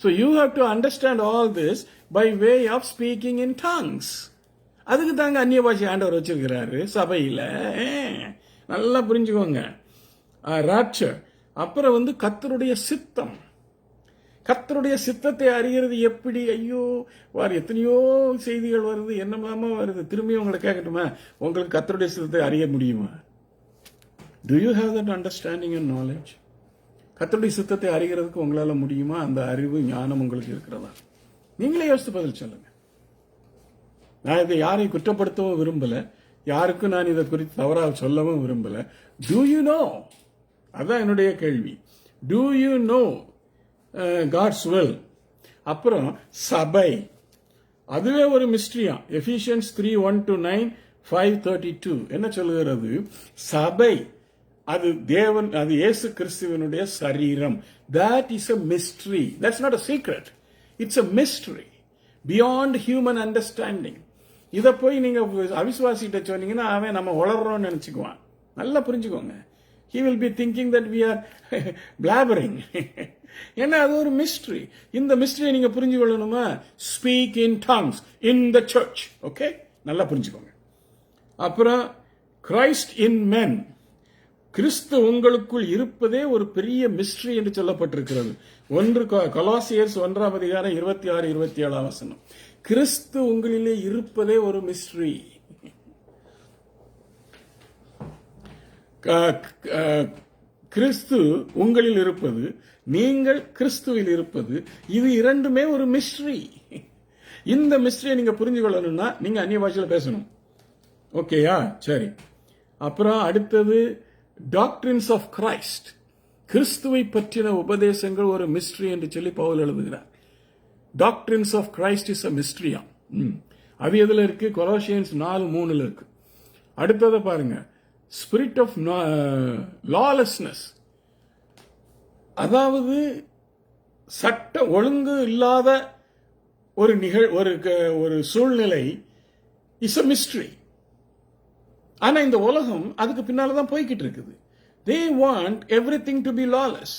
So you have to understand all this by way of speaking in tongues. அதுக்கு தாங்க அந்நிய பாஷை ஆண்டவர் வச்சிருக்கிறாரு சபையில. நல்லா புரிஞ்சுக்கோங்க. ராப்சர். அப்புறம் கர்த்தருடைய சித்தம். கர்த்தருடைய சித்தத்தை அறிகிறது எப்படி? ஐயோ, எத்தனையோ செய்திகள் வருது, என்னமாமா வருது. திரும்பி உங்களை கேட்கட்டுமா, உங்களுக்கு கர்த்தருடைய சித்தத்தை அறிய முடியுமா? Do you have that understanding and knowledge? கர்த்தருடைய சித்தத்தை அறிகிறதுக்கு உங்களால முடியுமா? அந்த அறிவு ஞானம் உங்களுக்கு இருக்கிறதா? நீங்களே யோசித்து பதில் சொல்லுங்க. நான் இதை யாரையும் குற்றப்படுத்தவும் விரும்பல, யாருக்கும் நான் இதை குறித்து தவறாக சொல்லவும் விரும்பல. Do you know? அதான் என்னுடைய கேள்வி. Do you know God's will? அப்புறம் சபை, அதுவே ஒரு மிஸ்ட்ரியா. எபிஷியன்ஸ் 3:1-9, 5:32 என்ன சொல்லுகிறது? சபை அது தேவன், அது இயேசு கிறிஸ்துவினுடைய சரீரம். That is a mystery. That's not a secret. It's a mystery beyond human understanding. இதை போய் நீங்க அவிசுவாசிட்ட சொன்னீங்கன்னா அவன் நம்ம வளர்றோம்னு நினைச்சுக்குவான். நல்லா புரிஞ்சுக்கோங்க. He will be thinking that we are blabbering. ஏன்னா அது ஒரு மிஸ்ட்ரி. இந்த மிஸ்ட்ரியை நீங்க புரிஞ்சு கொள்ளணுமா? Speak in tongues in the church. Okay, நல்லா புரிஞ்சுக்கோங்க. அப்புறம் கிரைஸ்ட் இன் men, கிறிஸ்து உங்களுக்குள் இருப்பதே ஒரு பெரிய மிஸ்ட்ரி என்று சொல்லப்பட்டிருக்கிறது. கொலோசியர்ஸ் 1:26-27 கிறிஸ்து உங்களிலே இருப்பதே ஒரு மிஸ்ட்ரி. கிறிஸ்து உங்களில் இருப்பது, நீங்கள் கிறிஸ்துவில் இருப்பது, இது இரண்டுமே ஒரு மிஸ்ட்ரி. இந்த மிஸ்ட்ரியை நீங்க புரிஞ்சு கொள்ளணும்னா நீங்க அந்நிய பாஷையில பேசணும். ஓகேயா? சரி. அப்புறம் அடுத்தது டாக்ட்ரின்ஸ் ஆஃப் கிரைஸ்ட், கிறிஸ்துவை பற்றின உபதேசங்கள் ஒரு மிஸ்ட்ரி என்று சொல்லி பவுல் எழுதுகிறார். Doctrines of Christ is a மிஸ்ட்ரியா. அது எதுல இருக்கு? கொலோசியன்ஸ் 4:3 இருக்கு. அடுத்ததை பாருங்க, ஸ்பிரிட் ஆஃப் லாலெஸ்னஸ், அதாவது சட்ட ஒழுங்கு இல்லாத ஒரு சூழ்நிலை இஸ் அ மிஸ்ட்ரி. ஆனா இந்த உலகம் அதுக்கு பின்னால்தான் போய்கிட்டு இருக்குது. They want everything to be lawless.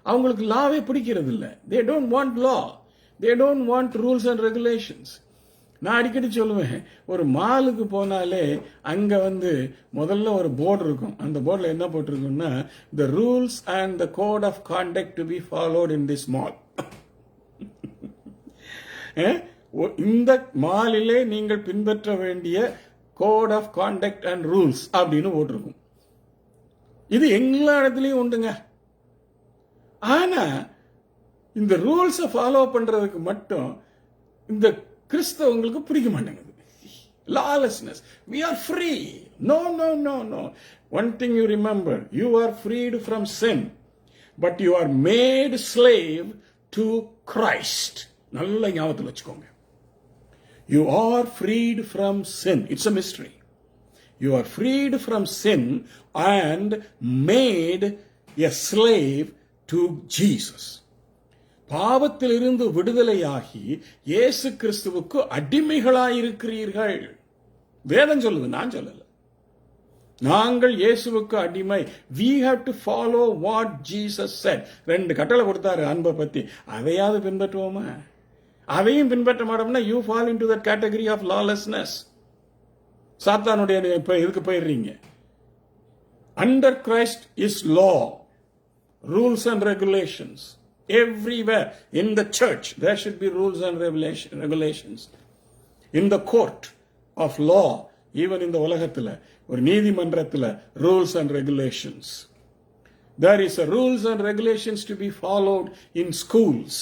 அவங்களுக்கு லாவே பிடிக்கிறது இல்லை. They don't want law. They don't want rules and regulations. நான் அடிக்கடி சொல்லுவேன், ஒரு மாலுக்கு போனாலே அங்க முதல்ல ஒரு போர்டு இருக்கும். அந்த போர்டில் என்ன போட்டிருக்குன்னா, the rules and the code of conduct to be followed in this mall. இந்த மாலிலே நீங்கள் பின்பற்ற வேண்டிய code of conduct and rules அப்படின்னு போட்டிருக்கும். இது எல்லா இடத்துலயும் உண்டுங்க. ஆனா இந்த ரூல்ஸை ஃபாலோ பண்றதுக்கு மட்டும் இந்த கிறிஸ்தவங்களுக்கு பிடிக்க மாட்டேங்குது. Lawlessness. We are free. No. One thing you remember, you are freed from sin, but you are made slave to Christ. நல்ல ஞாபகத்தில் வச்சுக்கோங்க. You are freed from sin. It's a mystery. You are freed from sin and made a slave to Jesus. பாவத்திலிருந்து விடுதலையாகி இயேசு கிறிஸ்துவுக்கு அடிமைகளாயிருக்கிறீர்கள். வேதம் சொல்லுது, நான் சொல்லல. நாங்கள் இயேசுவுக்கு அடிமை. We have to follow what Jesus said. 2 கட்டளை கொடுத்தாரு அன்பை பத்தி. அதையாவது பின்பற்றுவோமா? அதையும் பின்பற்ற மாட்டோம்னா you fall into that category of lawlessness. சாத்தானுடைய இதுக்கு போயிடுறீங்க. Under Christ is law, rules and regulations. Everywhere in the church there should be rules and regulations. In the court of law, even in the உலகத்துல ஒரு நீதிமன்றத்துல rules and regulations. There is a rules and regulations to be followed in schools,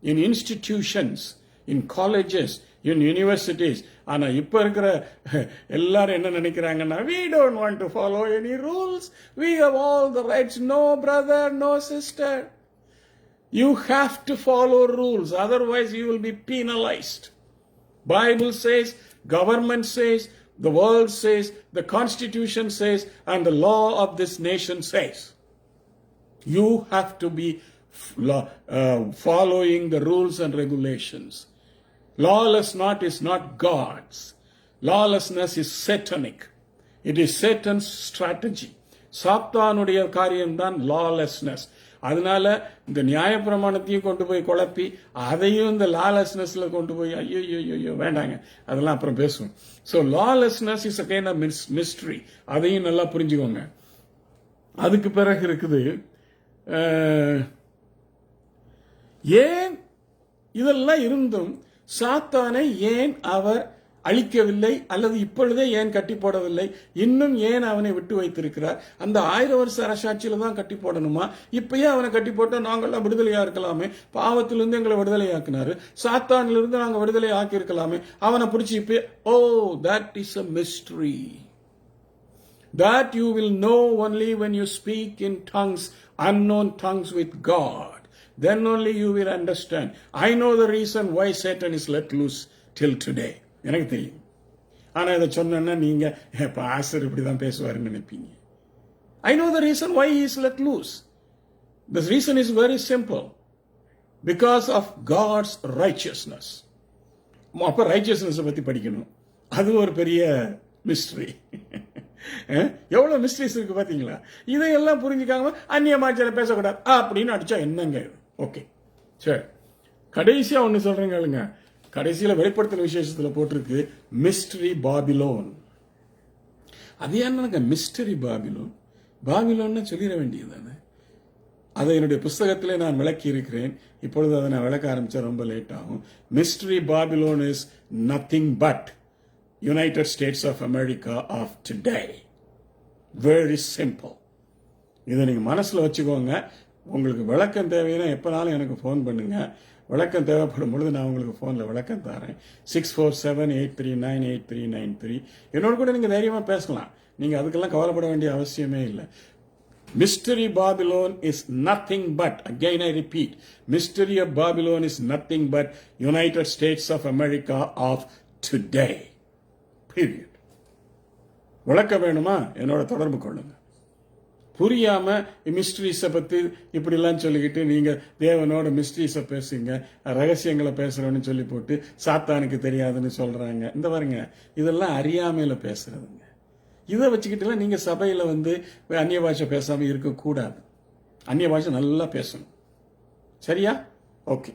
in institutions, in colleges, in universities. ஆனா இப்ப இருக்கிற எல்லாரும் என்ன நினைக்கிறாங்கன்னா, we don't want to follow any rules, we have all the rights. No brother, no sister, you have to follow rules, otherwise you will be penalized. Bible says, government says, the world says, the constitution says, and the law of this nation says. You have to be following the rules and regulations. Lawlessness is not God's. Lawlessness is satanic. It is Satan's strategy. சாத்தானுடைய காரியம்தான் lawlessness. அதனால இந்த நியாயப்பிரமாணத்தையும் கொண்டு போய் குழப்பி அதையும் இந்த லாலெஸ்னஸ்ல கொண்டு போய் ஐயோ வேண்டாங்க, அதெல்லாம் அப்புறம் பேசுவோம். So lawlessness is a kind of mystery. அதையும் நல்லா புரிஞ்சுக்கோங்க. அதுக்கு பிறகு இருக்குது ஏன் இதெல்லாம் இருந்தும் சாத்தானை ஏன் அவர் அழிக்கவில்லை, அல்லது இப்பொழுதே ஏன் கட்டி போடவில்லை? இன்னும் ஏன் அவனை விட்டு வைத்திருக்கிறார்? அந்த 1000 வருஷ அரசாட்சியில தான் கட்டி போடணுமா? இப்பயே அவனை கட்டி போட்டா நாங்கள்லாம் விடுதலையா இருக்கலாமே. பாவத்திலிருந்து எங்களை விடுதலையாக்கினாரு, சாத்தானிலிருந்து நாங்க விடுதலை ஆக்கி இருக்கலாமே. அவனை பிடிச்சி இப்ப that is a mystery that you will know only when you speak in tongues, unknown tongues with God. Then only you will understand. I know the reason why Satan is let loose till today. எனக்கு தெரியும். ஆனா இதை சொன்னா நீங்க pastor இப்படிதான் பேசுவாருன்னு நினைப்பீங்க. I know the reason why he is let loose. The reason is very simple. Because of God's righteousness. அப்ப righteousness பத்தி படிக்கணும். அது ஒரு பெரிய மிஸ்ட்ரி. எவ்வளவு மிஸ்ட்ரிஸ் இருக்கு பாத்தீங்களா? இதையெல்லாம் புரிஞ்சுக்காம அந்நிய பாஷையில பேசக்கூடாது அப்படின்னு அடிச்சா என்னங்க? ஓகே, சரி. கடைசியா ஒண்ணு சொல்றேங்க. கடைசியில வெளிப்படுத்தின விசேஷத்துல போட்டிருக்கு மிஸ்டரி பாபிலோன். அது என்னங்க மிஸ்டரி பாபிலோன்? பாபிலோன்னு சொல்லிட வேண்டியதுதானே. அதை என்னுடைய புஸ்தகத்திலே நான் விளக்கி இருக்கிறேன். இப்பொழுது அதை நான் விளக்க ஆரம்பிச்சா ரொம்ப லேட் ஆகும். Mystery Babylon is nothing but United States of America of today. Very simple. இதை நீங்க மனசுல வச்சுக்கோங்க. உங்களுக்கு விளக்கம் தேவைன்னா எப்பனாலும் எனக்கு ஃபோன் பண்ணுங்க. விளக்கம் தேவைப்படும் பொழுது நான் உங்களுக்கு ஃபோன்ல விளக்கம் தரேன். 647-839-8393. என்னோட கூட நீங்க தைரியமா பேசலாம். நீங்க அதுக்கெல்லாம் கவலைப்பட வேண்டிய அவசியமே இல்லை. Mystery Babylon is nothing but, again I repeat, Mystery of Babylon is nothing but United States of America of today. Period. விளக்க வேணுமா? என்னோட தொடர்பு கொள்ளுங்க. புரியாம மிஸ்ட்ரீஸை பத்தி இப்படிலாம் சொல்லிக்கிட்டு நீங்க தேவனோட மிஸ்ட்ரீஸை பேசுங்க, ரகசியங்களை பேசுறோன்னு சொல்லி போட்டு சாத்தானுக்கு தெரியாதுன்னு சொல்றாங்க. இந்த பாருங்க, இதெல்லாம் அறியாமையில பேசுறதுங்க. இதை வச்சுக்கிட்டுலாம் நீங்க சபையில அந்நிய பாஷை பேசாம இருக்கக்கூடாது. அந்நிய பாஷை நல்லா பேசணும். சரியா? ஓகே.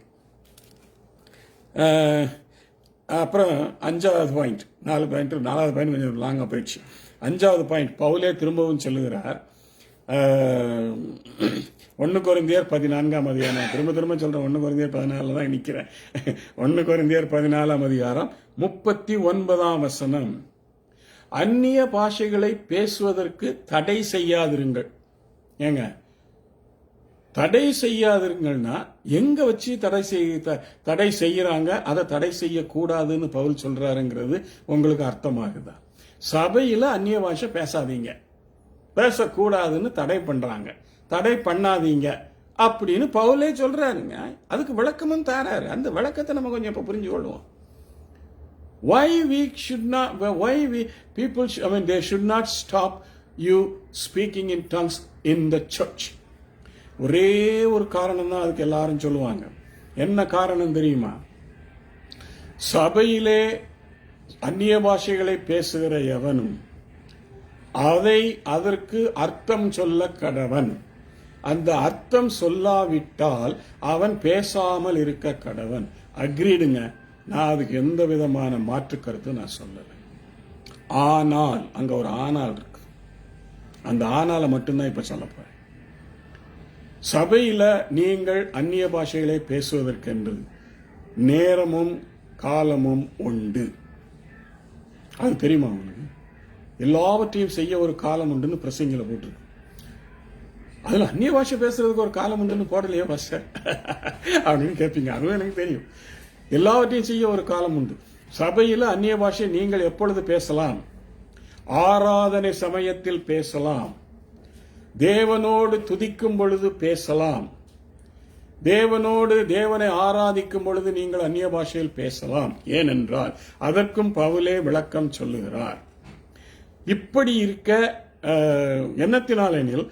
அப்புறம் 5வது பாயிண்ட், 4 பாயிண்ட், 4வது பாயிண்ட் கொஞ்சம் லாங்கா போயிடுச்சு. 5வது பாயிண்ட் பவுலே திரும்பவும் சொல்லுகிறார். 1 கொரிந்தியர் 14ஆம் அதிகாரம். திரும்ப சொல்றேன், 1 கொரிந்தியர் 14 தான் நிக்கிறேன். 1 கொரிந்தியர் 14ஆம் அதிகாரம் 39ஆம் வசனம். அந்நிய பாஷைகளை பேசுவதற்கு தடை செய்யாதிருங்கள். ஏங்க தடை செய்யாதிருங்கள்னா எங்க வச்சு தடை செய்யறாங்க? அதை தடை செய்யக்கூடாதுன்னு பவுல் சொல்றாருங்கிறது உங்களுக்கு அர்த்தமாகுதா? சபையில அந்நிய பாஷை பேசாதீங்க, பேசக்கூடாதுன்னு தடை பண்றாங்க. தடை பண்ணாதீங்க அப்படின்னு பவுலே சொல்றாருங்க. அதுக்கு விளக்கமும் தராரு. அந்த விளக்கத்தை நம்ம கொஞ்சம் இப்ப புரிஞ்சு கொள்வோம். Why people they should not stop you speaking in tongues in the church. ஒரே ஒரு காரணம் தான் அதுக்கு எல்லாரும் சொல்லுவாங்க. என்ன காரணம் தெரியுமா? சபையிலே அந்நிய பாஷைகளை பேசுகிற எவனும் அதற்கு அர்த்தம் சொல்ல கடவன். அந்த அர்த்தம் சொல்லாவிட்டால் அவன் பேசாமல் இருக்க கடவன். அக்ரீடுங்க. நான் அதுக்கு எந்த விதமான மாற்று கருத்து நான் சொல்லலை. ஆனால் அங்க ஒரு ஆனால் இருக்கு. அந்த ஆனால மட்டும்தான் இப்ப சொல்ல போறேன். சபையில நீங்கள் அந்நிய பாஷைகளை பேசுவதற்கென்று நேரமும் காலமும் உண்டு. அது தெரியுமா உங்களுக்கு? எல்லாவற்றையும் செய்ய ஒரு காலம் உண்டுன்னு பிரசங்கில போட்டிருக்கு. அதுல அந்நிய பாஷை பேசுறதுக்கு ஒரு காலம் உண்டுன்னு போடலையே பாஸ்டர் அப்படின்னு கேட்பீங்க. அதுவும் எனக்கு தெரியும். எல்லாவற்றையும் செய்ய ஒரு காலம் உண்டு. சபையில அந்நிய பாஷை நீங்கள் எப்பொழுது பேசலாம்? ஆராதனை சமயத்தில் பேசலாம். தேவனோடு துதிக்கும் பொழுது பேசலாம். தேவனை ஆராதிக்கும் பொழுது நீங்கள் அந்நிய பாஷையில் பேசலாம். ஏனென்றால் அதற்கும் பவுலே விளக்கம் சொல்லுகிறார். இப்படி இருக்க எண்ணத்தினாலெனில்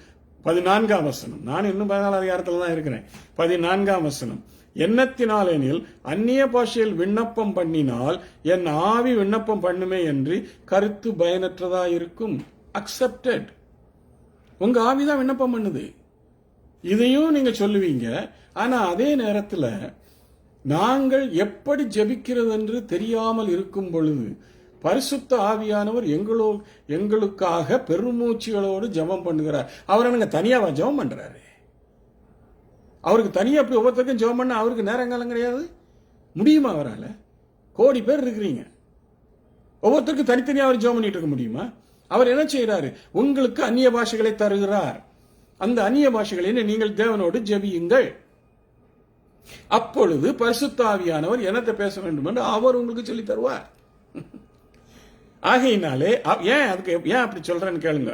14ஆம் வசனம். நான் இன்னும் 14 அதிகாரத்தில் தான் இருக்கிறேன். 14ஆம் வசனம். எண்ணத்தினாலெனில் அந்நிய பாஷையில் விண்ணப்பம் பண்ணினால் என் ஆவி விண்ணப்பம் பண்ணுமே என்று கருத்து பயனற்றதா இருக்கும். அக்செப்டட். உங்க ஆவிதான் விண்ணப்பம் பண்ணுது. இதையும் நீங்க சொல்லுவீங்க. ஆனா அதே நேரத்தில் நாங்கள் எப்படி ஜெபிக்கிறது என்று தெரியாமல் இருக்கும் பொழுது பரிசுத்த ஆவியானவர் எங்களுக்காக பெருமூச்சுகளோடு ஜெபம் பண்ணுகிறார். அவர் எனக்கு தனியாவா ஜெபம் பண்றாரு? அவருக்கு தனியாக அப்படி ஒவ்வொருத்தருக்கும் ஜெபம் பண்ண அவருக்கு நேரங்காலம் கிடையாது? முடியுமா அவரால்? கோடி பேர் இருக்கிறீங்க, ஒவ்வொருத்தருக்கும் தனித்தனியாக அவர் ஜெபம் பண்ணிட்டு இருக்க முடியுமா? அவர் என்ன செய்கிறாரு? உங்களுக்கு அந்நிய பாஷைகளை தருகிறார். அந்த அந்நிய பாஷைகளை நீங்கள் தேவனோடு ஜெபியுங்கள். அப்பொழுது பரிசுத்த ஆவியானவர் என்னத்தை பேச வேண்டும் என்று அவர் உங்களுக்கு சொல்லி தருவார். ஆகையினாலே ஏன் அப்படி சொல்றேன்னு கேளுங்க.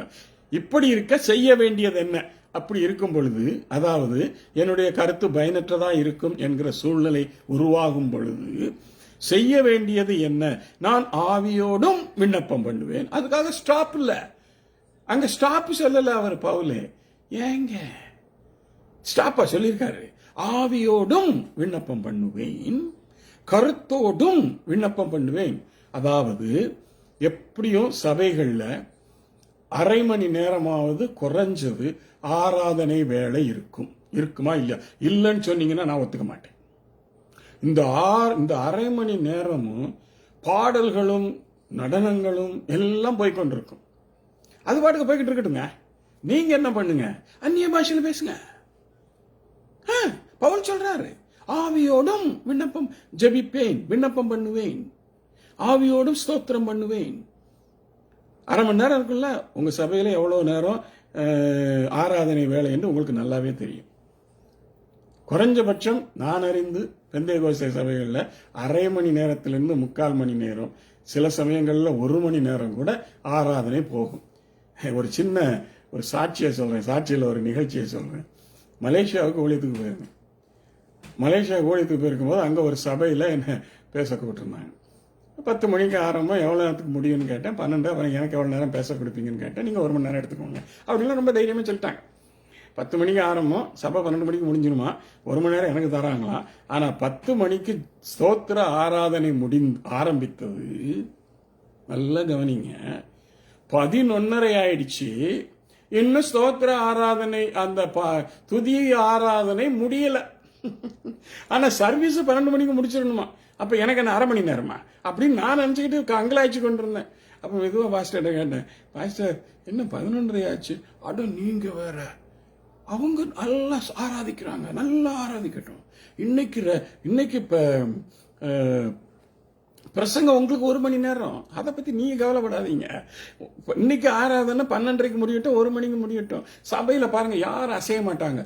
இப்படி இருக்க செய்ய வேண்டியது என்ன? அப்படி இருக்கும் பொழுது, அதாவது என்னுடைய கருத்து பயனற்றதா இருக்கும் என்கிற சூழ்நிலை உருவாகும் பொழுது செய்ய வேண்டியது என்ன? நான் ஆவியோடும் விண்ணப்பம் பண்ணுவேன். அதுக்காக ஸ்டாப் இல்ல, அங்க ஸ்டாப் சொல்லல அவர் பவுலே. ஏங்க ஸ்டாப்பா சொல்லியிருக்காரு? ஆவியோடும் விண்ணப்பம் பண்ணுவேன், கருத்தோடும் விண்ணப்பம் பண்ணுவேன். அதாவது எப்படியும் சபைகள்ல அரை மணி நேரமாவது குறைஞ்சது ஆராதனை வேலை இருக்குமா இல்லையா? இல்லைன்னு சொன்னீங்கன்னா நான் ஒத்துக்க மாட்டேன். இந்த அரை மணி நேரமும் பாடல்களும் நடனங்களும் எல்லாம் போய்கொண்டிருக்கும். அது பாட்டுக்கு போய்கிட்டு இருக்கட்டுங்க. நீங்க என்ன பண்ணுங்க? அந்நிய பாஷையில் பேசுங்க. பவுல் சொல்றாரு, ஆவியோடும் விண்ணப்பம் ஜெபிப்பேன், விண்ணப்பம் பண்ணுவேன், ஆவியோடும் ஸ்தோத்திரம் பண்ணுவேன். அரை மணி நேரம் இருக்குல்ல, உங்க சபையில எவ்வளவு நேரம் ஆராதனை வேலை என்று உங்களுக்கு நல்லாவே தெரியும். குறைஞ்சபட்சம் நான் அறிந்து பெந்தேகோஸ்தே சபைகளில் அரை மணி நேரத்திலிருந்து 3/4 மணி நேரம், சில சமயங்களில் 1 மணி நேரம் கூட ஆராதனை போகும். ஒரு சாட்சியை சொல்றேன், சாட்சியில் ஒரு நிகழ்ச்சியை சொல்றேன். மலேசியாவுக்கு ஊழியத்துக்கு போயிருந்தேன். மலேசியாவுக்கு ஊழியத்துக்கு போயிருக்கும்போது அங்கே ஒரு சபையில் என்ன பேச கூப்பிட்டுருந்தாங்க. 10 மணிக்கு ஆரம்பம், எவ்வளோ நேரத்துக்கு முடியும்னு கேட்டேன். 12, அப்புறம் எனக்கு எவ்வளோ நேரம் பேச கொடுப்பீங்கன்னு கேட்டேன். நீங்கள் 1 மணி நேரம் எடுத்துக்கோங்க அப்படின்லாம் ரொம்ப தைரியமாக சொல்லிட்டாங்க. 10 மணிக்கு ஆரம்பம், சபை 12 மணிக்கு முடிஞ்சிருமா, 1 மணி நேரம் எனக்கு தராங்களாம். ஆனால் 10 மணிக்கு ஸ்தோத்திர ஆராதனை ஆரம்பித்தது, நல்லா கவனிங்க, 11:30 ஆயிடுச்சு. இன்னும் ஸ்தோத்திர ஆராதனை, அந்த துதி ஆராதனை முடியல. ஆனா சர்வீஸ் 12 மணிக்கு முடிச்சிடணுமா? அப்ப எனக்கு என்ன அரை மணி நேரமா அப்படின்னு நான் நினைச்சுக்கிட்டு அங்கலாய்ச்சி கொண்டிருந்தேன். அப்ப மெதுவா பாஸ்டர் கேட்டேன், பாஸ்டர் என்ன 11:30 ஆச்சு? அட நீங்க வேற, அவங்க நல்லா ஆராதிக்கிறாங்க, நல்லா ஆராதிக்கட்டும். இன்னைக்கு இப்ப பிரசங்கம் உங்களுக்கு 1 மணி நேரம், அதை பத்தி நீங்க கவலைப்படாதீங்க. இன்னைக்கு ஆராதனை 12:30க்கு முடியட்டும், 1 மணிக்கு முடியட்டும். சபையில பாருங்க யாரும் அசைய மாட்டாங்க.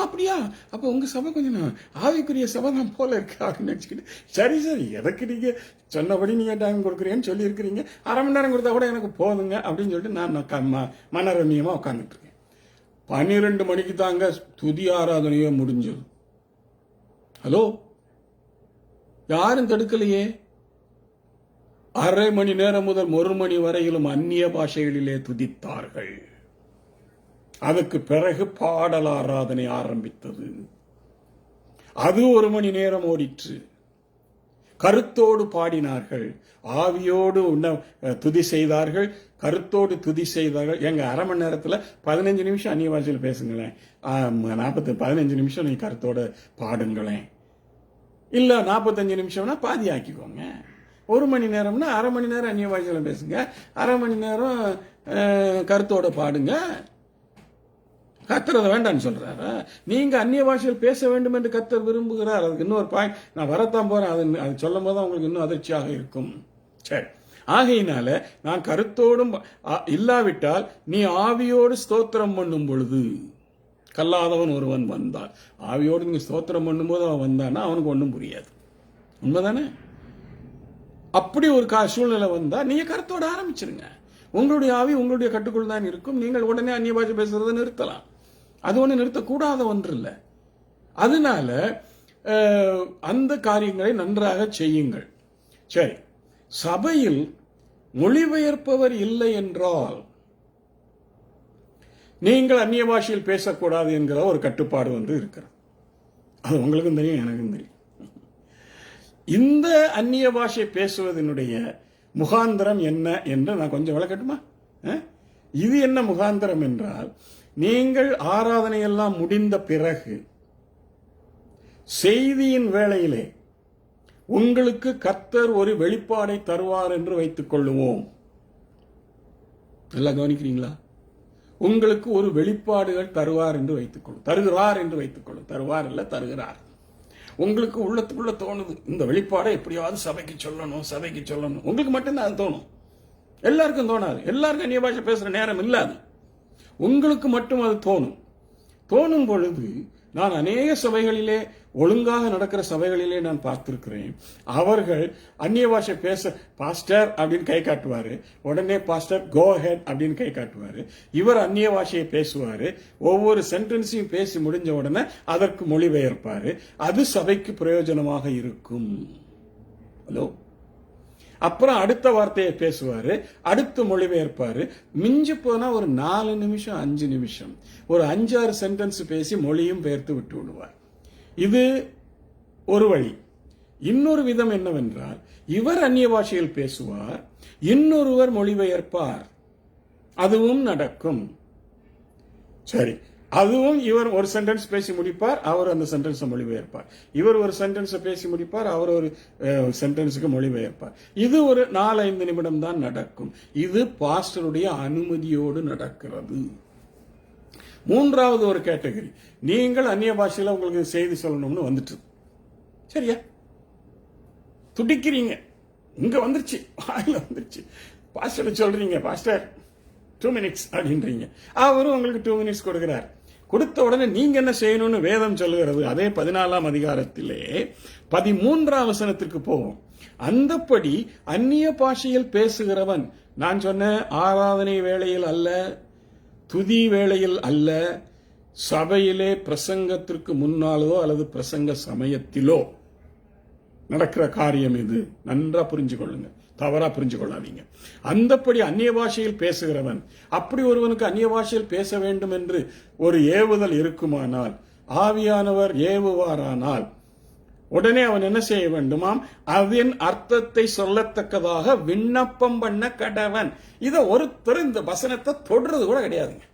அப்படியா? அப்ப உங்க சபை கொஞ்சம் ஆவிக்குரிய சபை தான் போல இருக்கு அப்படின்னு நினைச்சுக்கிட்டு, சரி எதற்கு நீங்க சொன்னபடி நீங்க டைம் கொடுக்குறீங்கன்னு சொல்லி இருக்கிறீங்க, அரை மணி நேரம் கொடுத்தா கூட எனக்கு போதுங்க அப்படின்னு சொல்லிட்டு நான் மனரமியமா உட்காந்துட்டு இருக்கேன். 12 மணிக்கு தாங்க துதி ஆராதனையோ முடிஞ்சது. ஹலோ, யாரும் தடுக்கலையே. அரை மணி நேரம் முதல் 1 மணி வரையிலும் அந்நிய பாஷைகளிலே துதித்தார்கள். அதுக்கு பிறகு பாடல் ஆராதனை ஆரம்பித்தது. அது 1 மணி நேரம் ஓடிற்று. கருத்தோடு பாடினார்கள், ஆவியோடு துதி செய்தார்கள், கருத்தோடு துதி செய்தார்கள். எங்க அரை மணி நேரத்தில் 15 நிமிஷம் அந்நிய பாஷையில் பேசுங்களேன், 15 நிமிஷம் நீ கருத்தோட பாடுங்களேன். இல்ல 45 நிமிஷம்னா பாதி ஆக்கிக்கோங்க. 1 மணி நேரம்னா அரை மணி நேரம் அந்நிய பாஷையில் பேசுங்க, அரை மணி நேரம் கருத்தோட பாடுங்க. கர்த்தர் வேண்டான்னு சொல்றாரு. நீங்க அந்நிய பாஷையில் பேச வேண்டும் என்று கர்த்தர் விரும்புகிறார். அதுக்கு இன்னொரு பாயிண்ட் நான் வரத்தான் போறேன். அது சொல்லும் போது உங்களுக்கு இன்னும் அதிர்ச்சியாக இருக்கும். சரி, ஆகையினால நான் கருத்தோடும் இல்லாவிட்டால் நீ ஆவியோடு ஸ்தோத்திரம் பண்ணும் பொழுது, கல்லாதவன் ஒருவன் வந்தான், ஆவியோடு நீங்க ஸ்தோத்திரம் பண்ணும்போது அவன் வந்தான்னா அவனுக்கு ஒன்றும் புரியாது. உண்மைதானே? அப்படி ஒரு சூழ்நிலை வந்தா நீங்க கருத்தோட ஆரம்பிச்சிருங்க. உங்களுடைய ஆவி உங்களுடைய கட்டுக்குள் தான் இருக்கும். நீங்கள் உடனே அந்நிய பாஷை பேசுறதை நிறுத்தலாம். அது ஒண்ணு நிறுத்தக்கூடாத ஒன்று இல்லை. அதனால அந்த காரியங்களை நன்றாக செய்யுங்கள். சரி, சபையில் மொழிபெயர்ப்பவர் இல்லை என்றால் நீங்கள் அந்நிய பாஷையில் பேசக்கூடாது என்கிற ஒரு கட்டுப்பாடு இருக்கிறது. அது உங்களுக்கும் தெரியும், எனக்கும் தெரியும். இந்த அந்நிய பாஷை பேசுவதனுடைய முகாந்திரம் என்ன என்று நான் கொஞ்சம் விளக்கட்டுமா? இது என்ன முகாந்திரம் என்றால், நீங்கள் ஆராதனையெல்லாம் முடிந்த பிறகு செய்தியின் வேளையிலே உங்களுக்கு கர்த்தர் ஒரு வெளிப்பாடை தருவார் என்று வைத்துக் கொள்ளுவோம். நல்லா கவனிக்கிறீங்களா? உங்களுக்கு ஒரு வெளிப்பாடுகள் தருவார் என்று வைத்துக்கொள்ளும், தருகிறார் என்று வைத்துக்கொள்ளும். தருவார் இல்ல, தருகிறார். உங்களுக்கு உள்ளத்துக்குள்ள தோணுது, இந்த வெளிப்பாடை எப்படியாவது சபைக்கு சொல்லணும். உங்களுக்கு மட்டும்தான் அது தோணும், எல்லாருக்கும் தோணாது. எல்லாருக்கும் அந்நிய பாஷை பேசுற நேரம் இல்லாது. உங்களுக்கு மட்டும் அது தோணும் பொழுது, நான் அநேக சபைகளிலே, ஒழுங்காக நடக்கிற சபைகளிலே நான் பார்த்திருக்கிறேன். அவர்கள் அந்நிய பாஷை பேச பாஸ்டர் அப்படின்னு கை காட்டுவாரு, உடனே பாஸ்டர் கோ ஹெட் அப்படின்னு கை காட்டுவாரு. இவர் அந்நிய பாஷையை பேசுவாரு, ஒவ்வொரு சென்டென்ஸையும் பேசி முடிஞ்ச உடனே அதற்கு மொழிபெயர்ப்பாரு. அது சபைக்கு பிரயோஜனமாக இருக்கும். ஹலோ, அப்புறம் அடுத்த வார்த்தையை பேசுவாரு, அடுத்து மொழிபெயர்ப்பாரு. மிஞ்சி போனா ஒரு 4 நிமிஷம் 5 நிமிஷம் ஒரு 5-6 சென்டென்ஸ் பேசி மொழியும் பெயர்த்து விட்டு விடுவார். இது ஒரு வழி. இன்னொரு விதம் என்னவென்றால், இவர் அந்நிய பாஷையில் பேசுவார், இன்னொருவர் மொழிபெயர்ப்பார். அதுவும் நடக்கும். சரி, அதுவும் இவர் ஒரு சென்டென்ஸ் பேசி முடிப்பார், அவர் அந்த சென்டென்ஸை மொழிபெயர்ப்பார். இவர் ஒரு சென்டென்ஸை பேசி முடிப்பார், அவர் ஒரு சென்டென்ஸுக்கு மொழிபெயர்ப்பார். இது ஒரு 4-5 நிமிடம் தான் நடக்கும். இது பாஸ்டருடைய அனுமதியோடு நடக்கிறது. மூன்றாவது ஒரு கேட்டகரி, நீங்கள் அந்நிய பாஷையில உங்களுக்கு செய்தி சொல்லணும்னு வந்துட்டு, சரியா, துடிக்கிறீங்க, இங்க வந்துருச்சு, வாயில வந்துருச்சு, பாஸ்டர் சொல்றீங்க, பாஸ்டர் 2 minutes அப்படின்றீங்க. அவரும் உங்களுக்கு 2 minutes கொடுக்கிறார். கொடுத்த உடனே நீங்க என்ன செய்யணும்னு வேதம் சொல்லுகிறது. அதே 14ஆம் அதிகாரத்திலே 13ஆம் வசனத்திற்கு போவோம். அந்தப்படி அந்நிய பாஷையில் பேசுகிறவன், நான் சொன்ன ஆராதனை வேளையில் அல்ல, துதி வேளையில் அல்ல, சபையிலே பிரசங்கத்திற்கு முன்னாலோ அல்லது பிரசங்க சமயத்திலோ நடக்கிற காரியம் இது. நன்றா புரிஞ்சு கொள்ளுங்க, தவறா புரிஞ்சு கொள்ளாதீங்க. அந்தப்படி அந்நிய பாஷையில் பேசுகிறவன், அப்படி ஒருவனுக்கு அந்நிய பாஷையில் பேச வேண்டும் என்று ஒரு ஏவுதல் இருக்குமானால், ஆவியானவர் ஏவுவாரானால், உடனே அவன் என்ன செய்ய வேண்டுமாம்? அதன் அர்த்தத்தை சொல்லத்தக்கதாக விண்ணப்பம் பண்ண கடவன். இத ஒருத்தர் இந்த வசனத்தை தொடர்றது கூட கிடையாதுங்க.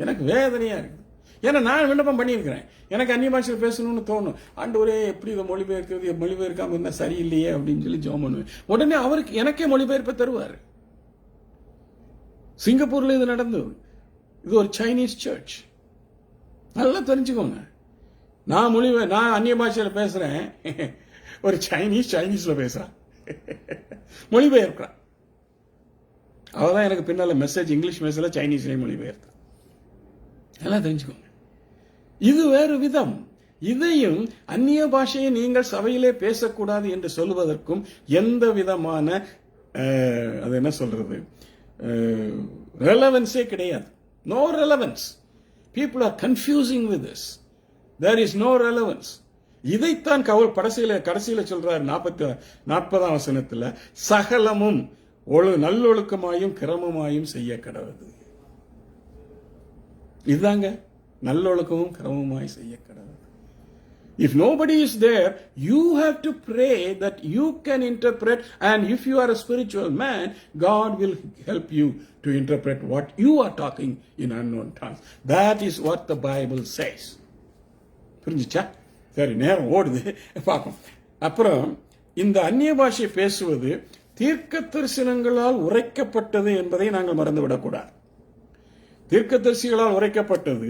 எனக்கு வேதனையா இருக்கு. ஏன்னா நான் விண்ணப்பம் பண்ணியிருக்கிறேன், எனக்கு அந்நிய பாஷையில் பேசணும்னு தோணும். ஆண்டவரே, எப்படி இதை மொழிபெயர்க்கிறது, மொழிபெயர்க்காம இருந்தா சரியில்லையே அப்படின்னு சொல்லி ஜெபம் பண்ணுவேன். உடனே அவருக்கு எனக்கே மொழிபெயர்ப்பை தருவார். சிங்கப்பூர்ல இது நடந்தது. இது ஒரு சைனீஸ் சர்ச். நல்லா தெரிஞ்சுக்கோங்க. நான் அந்நிய பாஷையில பேசுறேன், ஒரு சைனீஸ்ல பேசுறான், மொழிபெயர்க்கிறான். அவதான் எனக்கு பின்னால மெசேஜ் இங்கிலீஷ் மெசேஜ்ல சைனீஸ்லயும் மொழிபெயர்த்தான். எல்லாம் தெரிஞ்சுக்கோங்க. இது வேறு விதம். இதையும் அந்நிய பாஷையை நீங்கள் சபையிலே பேசக்கூடாது என்று சொல்வதற்கும் எந்த விதமான அது என்ன சொல்றது ரெலவன்ஸே கிடையாது. No relevance. People are confusing with this. There is no relevance. இதைத்தான் கடைசியில சொல்றார் 40ஆம் வசனத்துல, சகலமும் நல்லொழுக்கமாயும் கிரமமாயும் செய்ய கடவுது. இதுதாங்க, நல்லொழுக்கமும் கிரமமாய் செய்ய கடவுது. If nobody is there, you have to pray that you can interpret, and if you are a spiritual man, God will help you to interpret what you are talking in unknown tongues. That is what the Bible says. புரிஞ்சுச்சா? சரி, நேரம் ஓடுது, பார்ப்போம். அப்புறம் இந்த அந்நிய பாஷை பேசுவது தீர்க்க தரிசனங்களால் உரைக்கப்பட்டது என்பதை நாங்கள் மறந்துவிடக்கூடாது. தீர்க்கதரிசிகளால் உரைக்கப்பட்டது.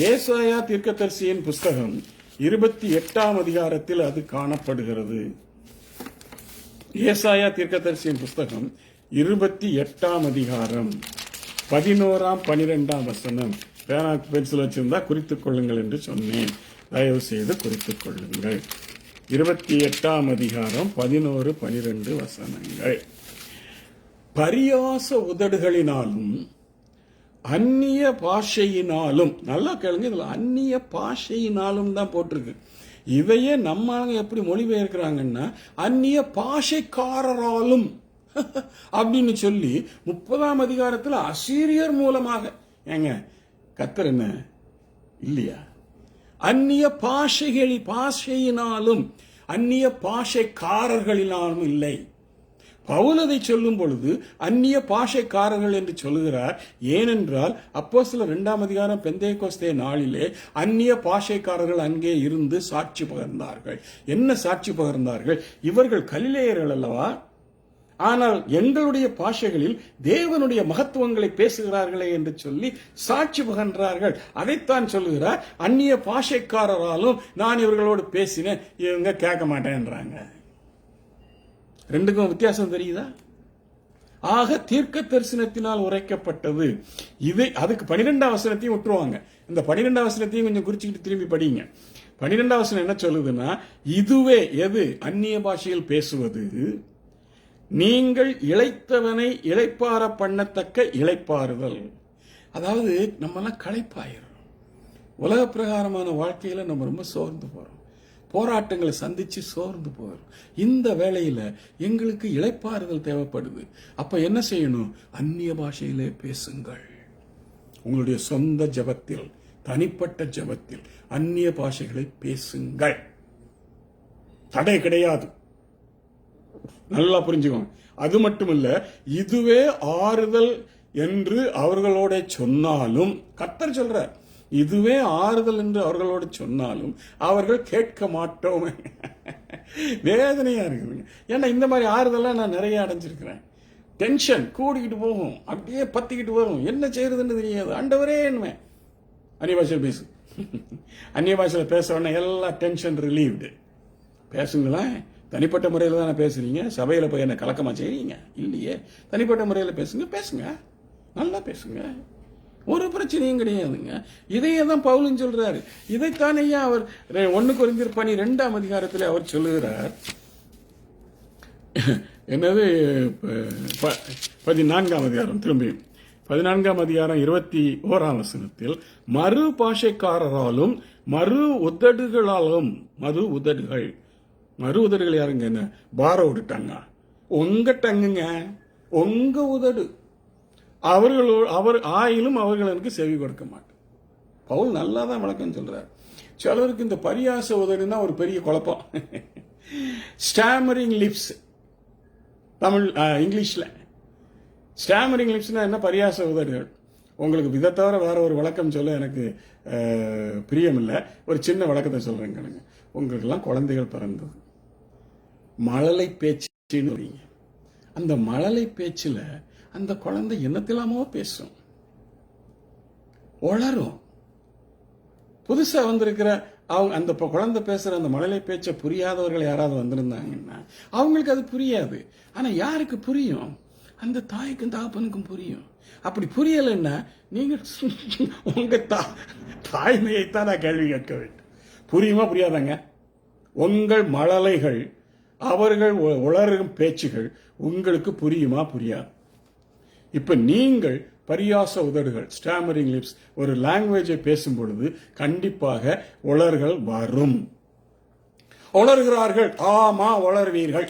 ஏசாயா தீர்க்கதரிசியின் புஸ்தகம் 28ஆம் அதிகாரத்தில் அது காணப்படுகிறது. ஏசாயா தீர்க்கதரிசியின் புஸ்தகம் 28ஆம் அதிகாரம் 11ஆம் 12ஆம் வசனம். பென்சில் வச்சிருந்தா குறித்துக் கொள்ளுங்கள் என்று சொன்னேன். தயவு செய்து குறித்துக் கொள்ளுங்கள். 28ஆம் அதிகாரம் 11, 12 வசனங்கள். பரியாச உதடுகளினாலும் அந்நிய பாஷையினாலும், நல்லா கேளுங்க, இதுல அந்நிய பாஷையினாலும் தான் போட்டிருக்கு. இதையே நம்ம எப்படி மொழிபெயர்க்கிறாங்கன்னா, அந்நிய பாஷைக்காரராலும் அப்படின்னு சொல்லி 30ஆம் அதிகாரத்தில் அசீரியர் மூலமாக. ஏங்க, கர்த்தர் என்ன இல்லையா? அந்நிய பாஷையினாலும் அந்நிய பாஷைக்காரர்களினாலும் இல்லை. பவுல் அதை சொல்லும் பொழுது அந்நிய பாஷைக்காரர்கள் என்று சொல்லுகிறார். ஏனென்றால் அப்போஸ்தலர் 2ஆம் அதிகாரம் பெந்தேகோஸ்தே நாளிலே அந்நிய பாஷைக்காரர்கள் அங்கே இருந்து சாட்சி பகர்ந்தார்கள். என்ன சாட்சி பகர்ந்தார்கள்? இவர்கள் கலிலேயர்கள் அல்லவா, ஆனால் எங்களுடைய பாஷைகளில் தேவனுடைய மகத்துவங்களை பேசுகிறார்களே என்று சொல்லி சாட்சி பகன்றார்கள். அதைத்தான் சொல்லுகிறார், அந்நிய பாஷைக்காரராலும் நான் இவர்களோடு பேசினேன், இவங்க கேட்க மாட்டேன்றாங்க. ரெண்டுக்கும் வித்தியாசம் தெரியுதா? ஆக தீர்க்க தரிசனத்தினால் உரைக்கப்பட்டது இதை. அதுக்கு 12ஆம் வசனத்தையும் விட்டுருவாங்க. இந்த 12ஆம் வசனத்தையும் கொஞ்சம் குறிச்சுக்கிட்டு திரும்பி படிங்க. 12ஆம் வசனம் என்ன சொல்லுதுன்னா, இதுவே எது? அந்நிய பாஷையில் பேசுவது நீங்கள் இளைத்தவனை இளைப்பார பண்ணத்தக்க இளைப்பாறுதல். அதாவது நம்மெல்லாம் களைப்பாயிரும். உலக பிரகாரமான வாழ்க்கையில நம்ம ரொம்ப சோர்ந்து போறோம், போராட்டங்களை சந்திச்சு சோர்ந்து போறோம். இந்த வேளையில எங்களுக்கு இளைப்பாறுதல் தேவைப்படுது. அப்ப என்ன செய்யணும்? அந்நிய பாஷையிலே பேசுங்கள். உங்களுடைய சொந்த ஜெபத்தில், தனிப்பட்ட ஜெபத்தில் அந்நிய பாஷைகளை பேசுங்கள். தடை கிடையாது. நல்லா புரிஞ்சுக்கோங்க. அது மட்டுமல்ல, இதுவே ஆறுதல் என்று அவர்களோட சொன்னாலும், கர்த்தர் சொல்றார், இதுவே ஆறுதல் என்று அவர்களோடு சொன்னாலும் அவர்கள் கேட்க மாட்டோம். வேதனையா இருக்குதுங்க. ஏன்னா இந்த மாதிரி ஆறுதலாம் நான் நிறைய அடைஞ்சிருக்கிறேன். டென்ஷன் கூடிக்கிட்டு போகும், அப்படியே பத்திக்கிட்டு வரும், என்ன செய்யறதுன்னு தெரியாது. ஆண்டவரே என்ன அந்நிய பாஷையில் பேசு. அந்நிய பாஷையில் பேச உடனே எல்லாம் டென்ஷன் ரிலீவ்டு. பேசுங்களேன். தனிப்பட்ட முறையில் தானே பேசுறீங்க, சபையில் போய் என்ன கலக்கமா செய்றீங்க? இல்லையே. தனிப்பட்ட முறையில் பேசுங்க, பேசுங்க, நல்லா பேசுங்க, ஒரு பிரச்சனையும் கிடையாதுங்க. இதையே தான் பவுலும் சொல்றாரு. இதைத்தானே அவர் 1 கொரிந்தியர் 12ஆம் அதிகாரத்தில் அவர் சொல்லுகிறார். என்னது 14ஆம் அதிகாரம், திரும்பி 14ஆம் அதிகாரம் 21ஆம் வசனத்தில், மறு பாஷைக்காரராலும் மறு உதடுகளாலும், மறு உதடுகள் யாருங்க? என்ன பார விட்டுட்டாங்க? உங்க டங்குங்க, உங்க உதடு. அவர் ஆயிலும் அவர்களுக்கு செவி கொடுக்க மாட்டார். பவுல் நல்லா தான் விளக்கம் சொல்றார். சிலருக்கு இந்த பரியாச உதடுனா ஒரு பெரிய குழப்பம். ஸ்டாமரிங் லிப்ஸ், தமிழ் இங்கிலீஷ்ல ஸ்டாமரிங் லிப்ஸ்னா என்ன? பரியாச உதடுகள். உங்களுக்கு இதை தவிர வேற ஒரு விளக்கம் சொல்ல எனக்கு பிரியமில்லை. ஒரு சின்ன விளக்கத்தை சொல்றேங்க. உங்களுக்கெல்லாம் குழந்தைகள் பிறந்தது, மழலை பேச்சுன்னு, அந்த மழலை பேச்சுல அந்த குழந்தை என்னத்திலாமோ பேசும், வளரும். புதுசா வந்திருக்கிற அவங்க அந்த குழந்தை பேசுற அந்த மழலை பேச்சை புரியாதவர்கள் யாராவது வந்திருந்தாங்கன்னா அவங்களுக்கு அது புரியாது. ஆனா யாருக்கு புரியும்? அந்த தாய்க்கும் தகப்பனுக்கும் புரியும். அப்படி புரியலைன்னா நீங்க உங்க தாய்மையைத்தான் நான் கேள்வி கேட்க வேண்டும். புரியுமா புரியாதாங்க? உங்கள் மழலைகள், அவர்கள் உளறும் பேச்சுகள் உங்களுக்கு புரியுமா புரியாது? இப்ப நீங்கள் பரியாச உதடுகள், ஸ்டாமரிங் லிப்ஸ், ஒரு லாங்குவேஜை பேசும் பொழுது கண்டிப்பாக உளறுகள் வரும். உளறுகிறார்கள், ஆமா உளறுவீர்கள்.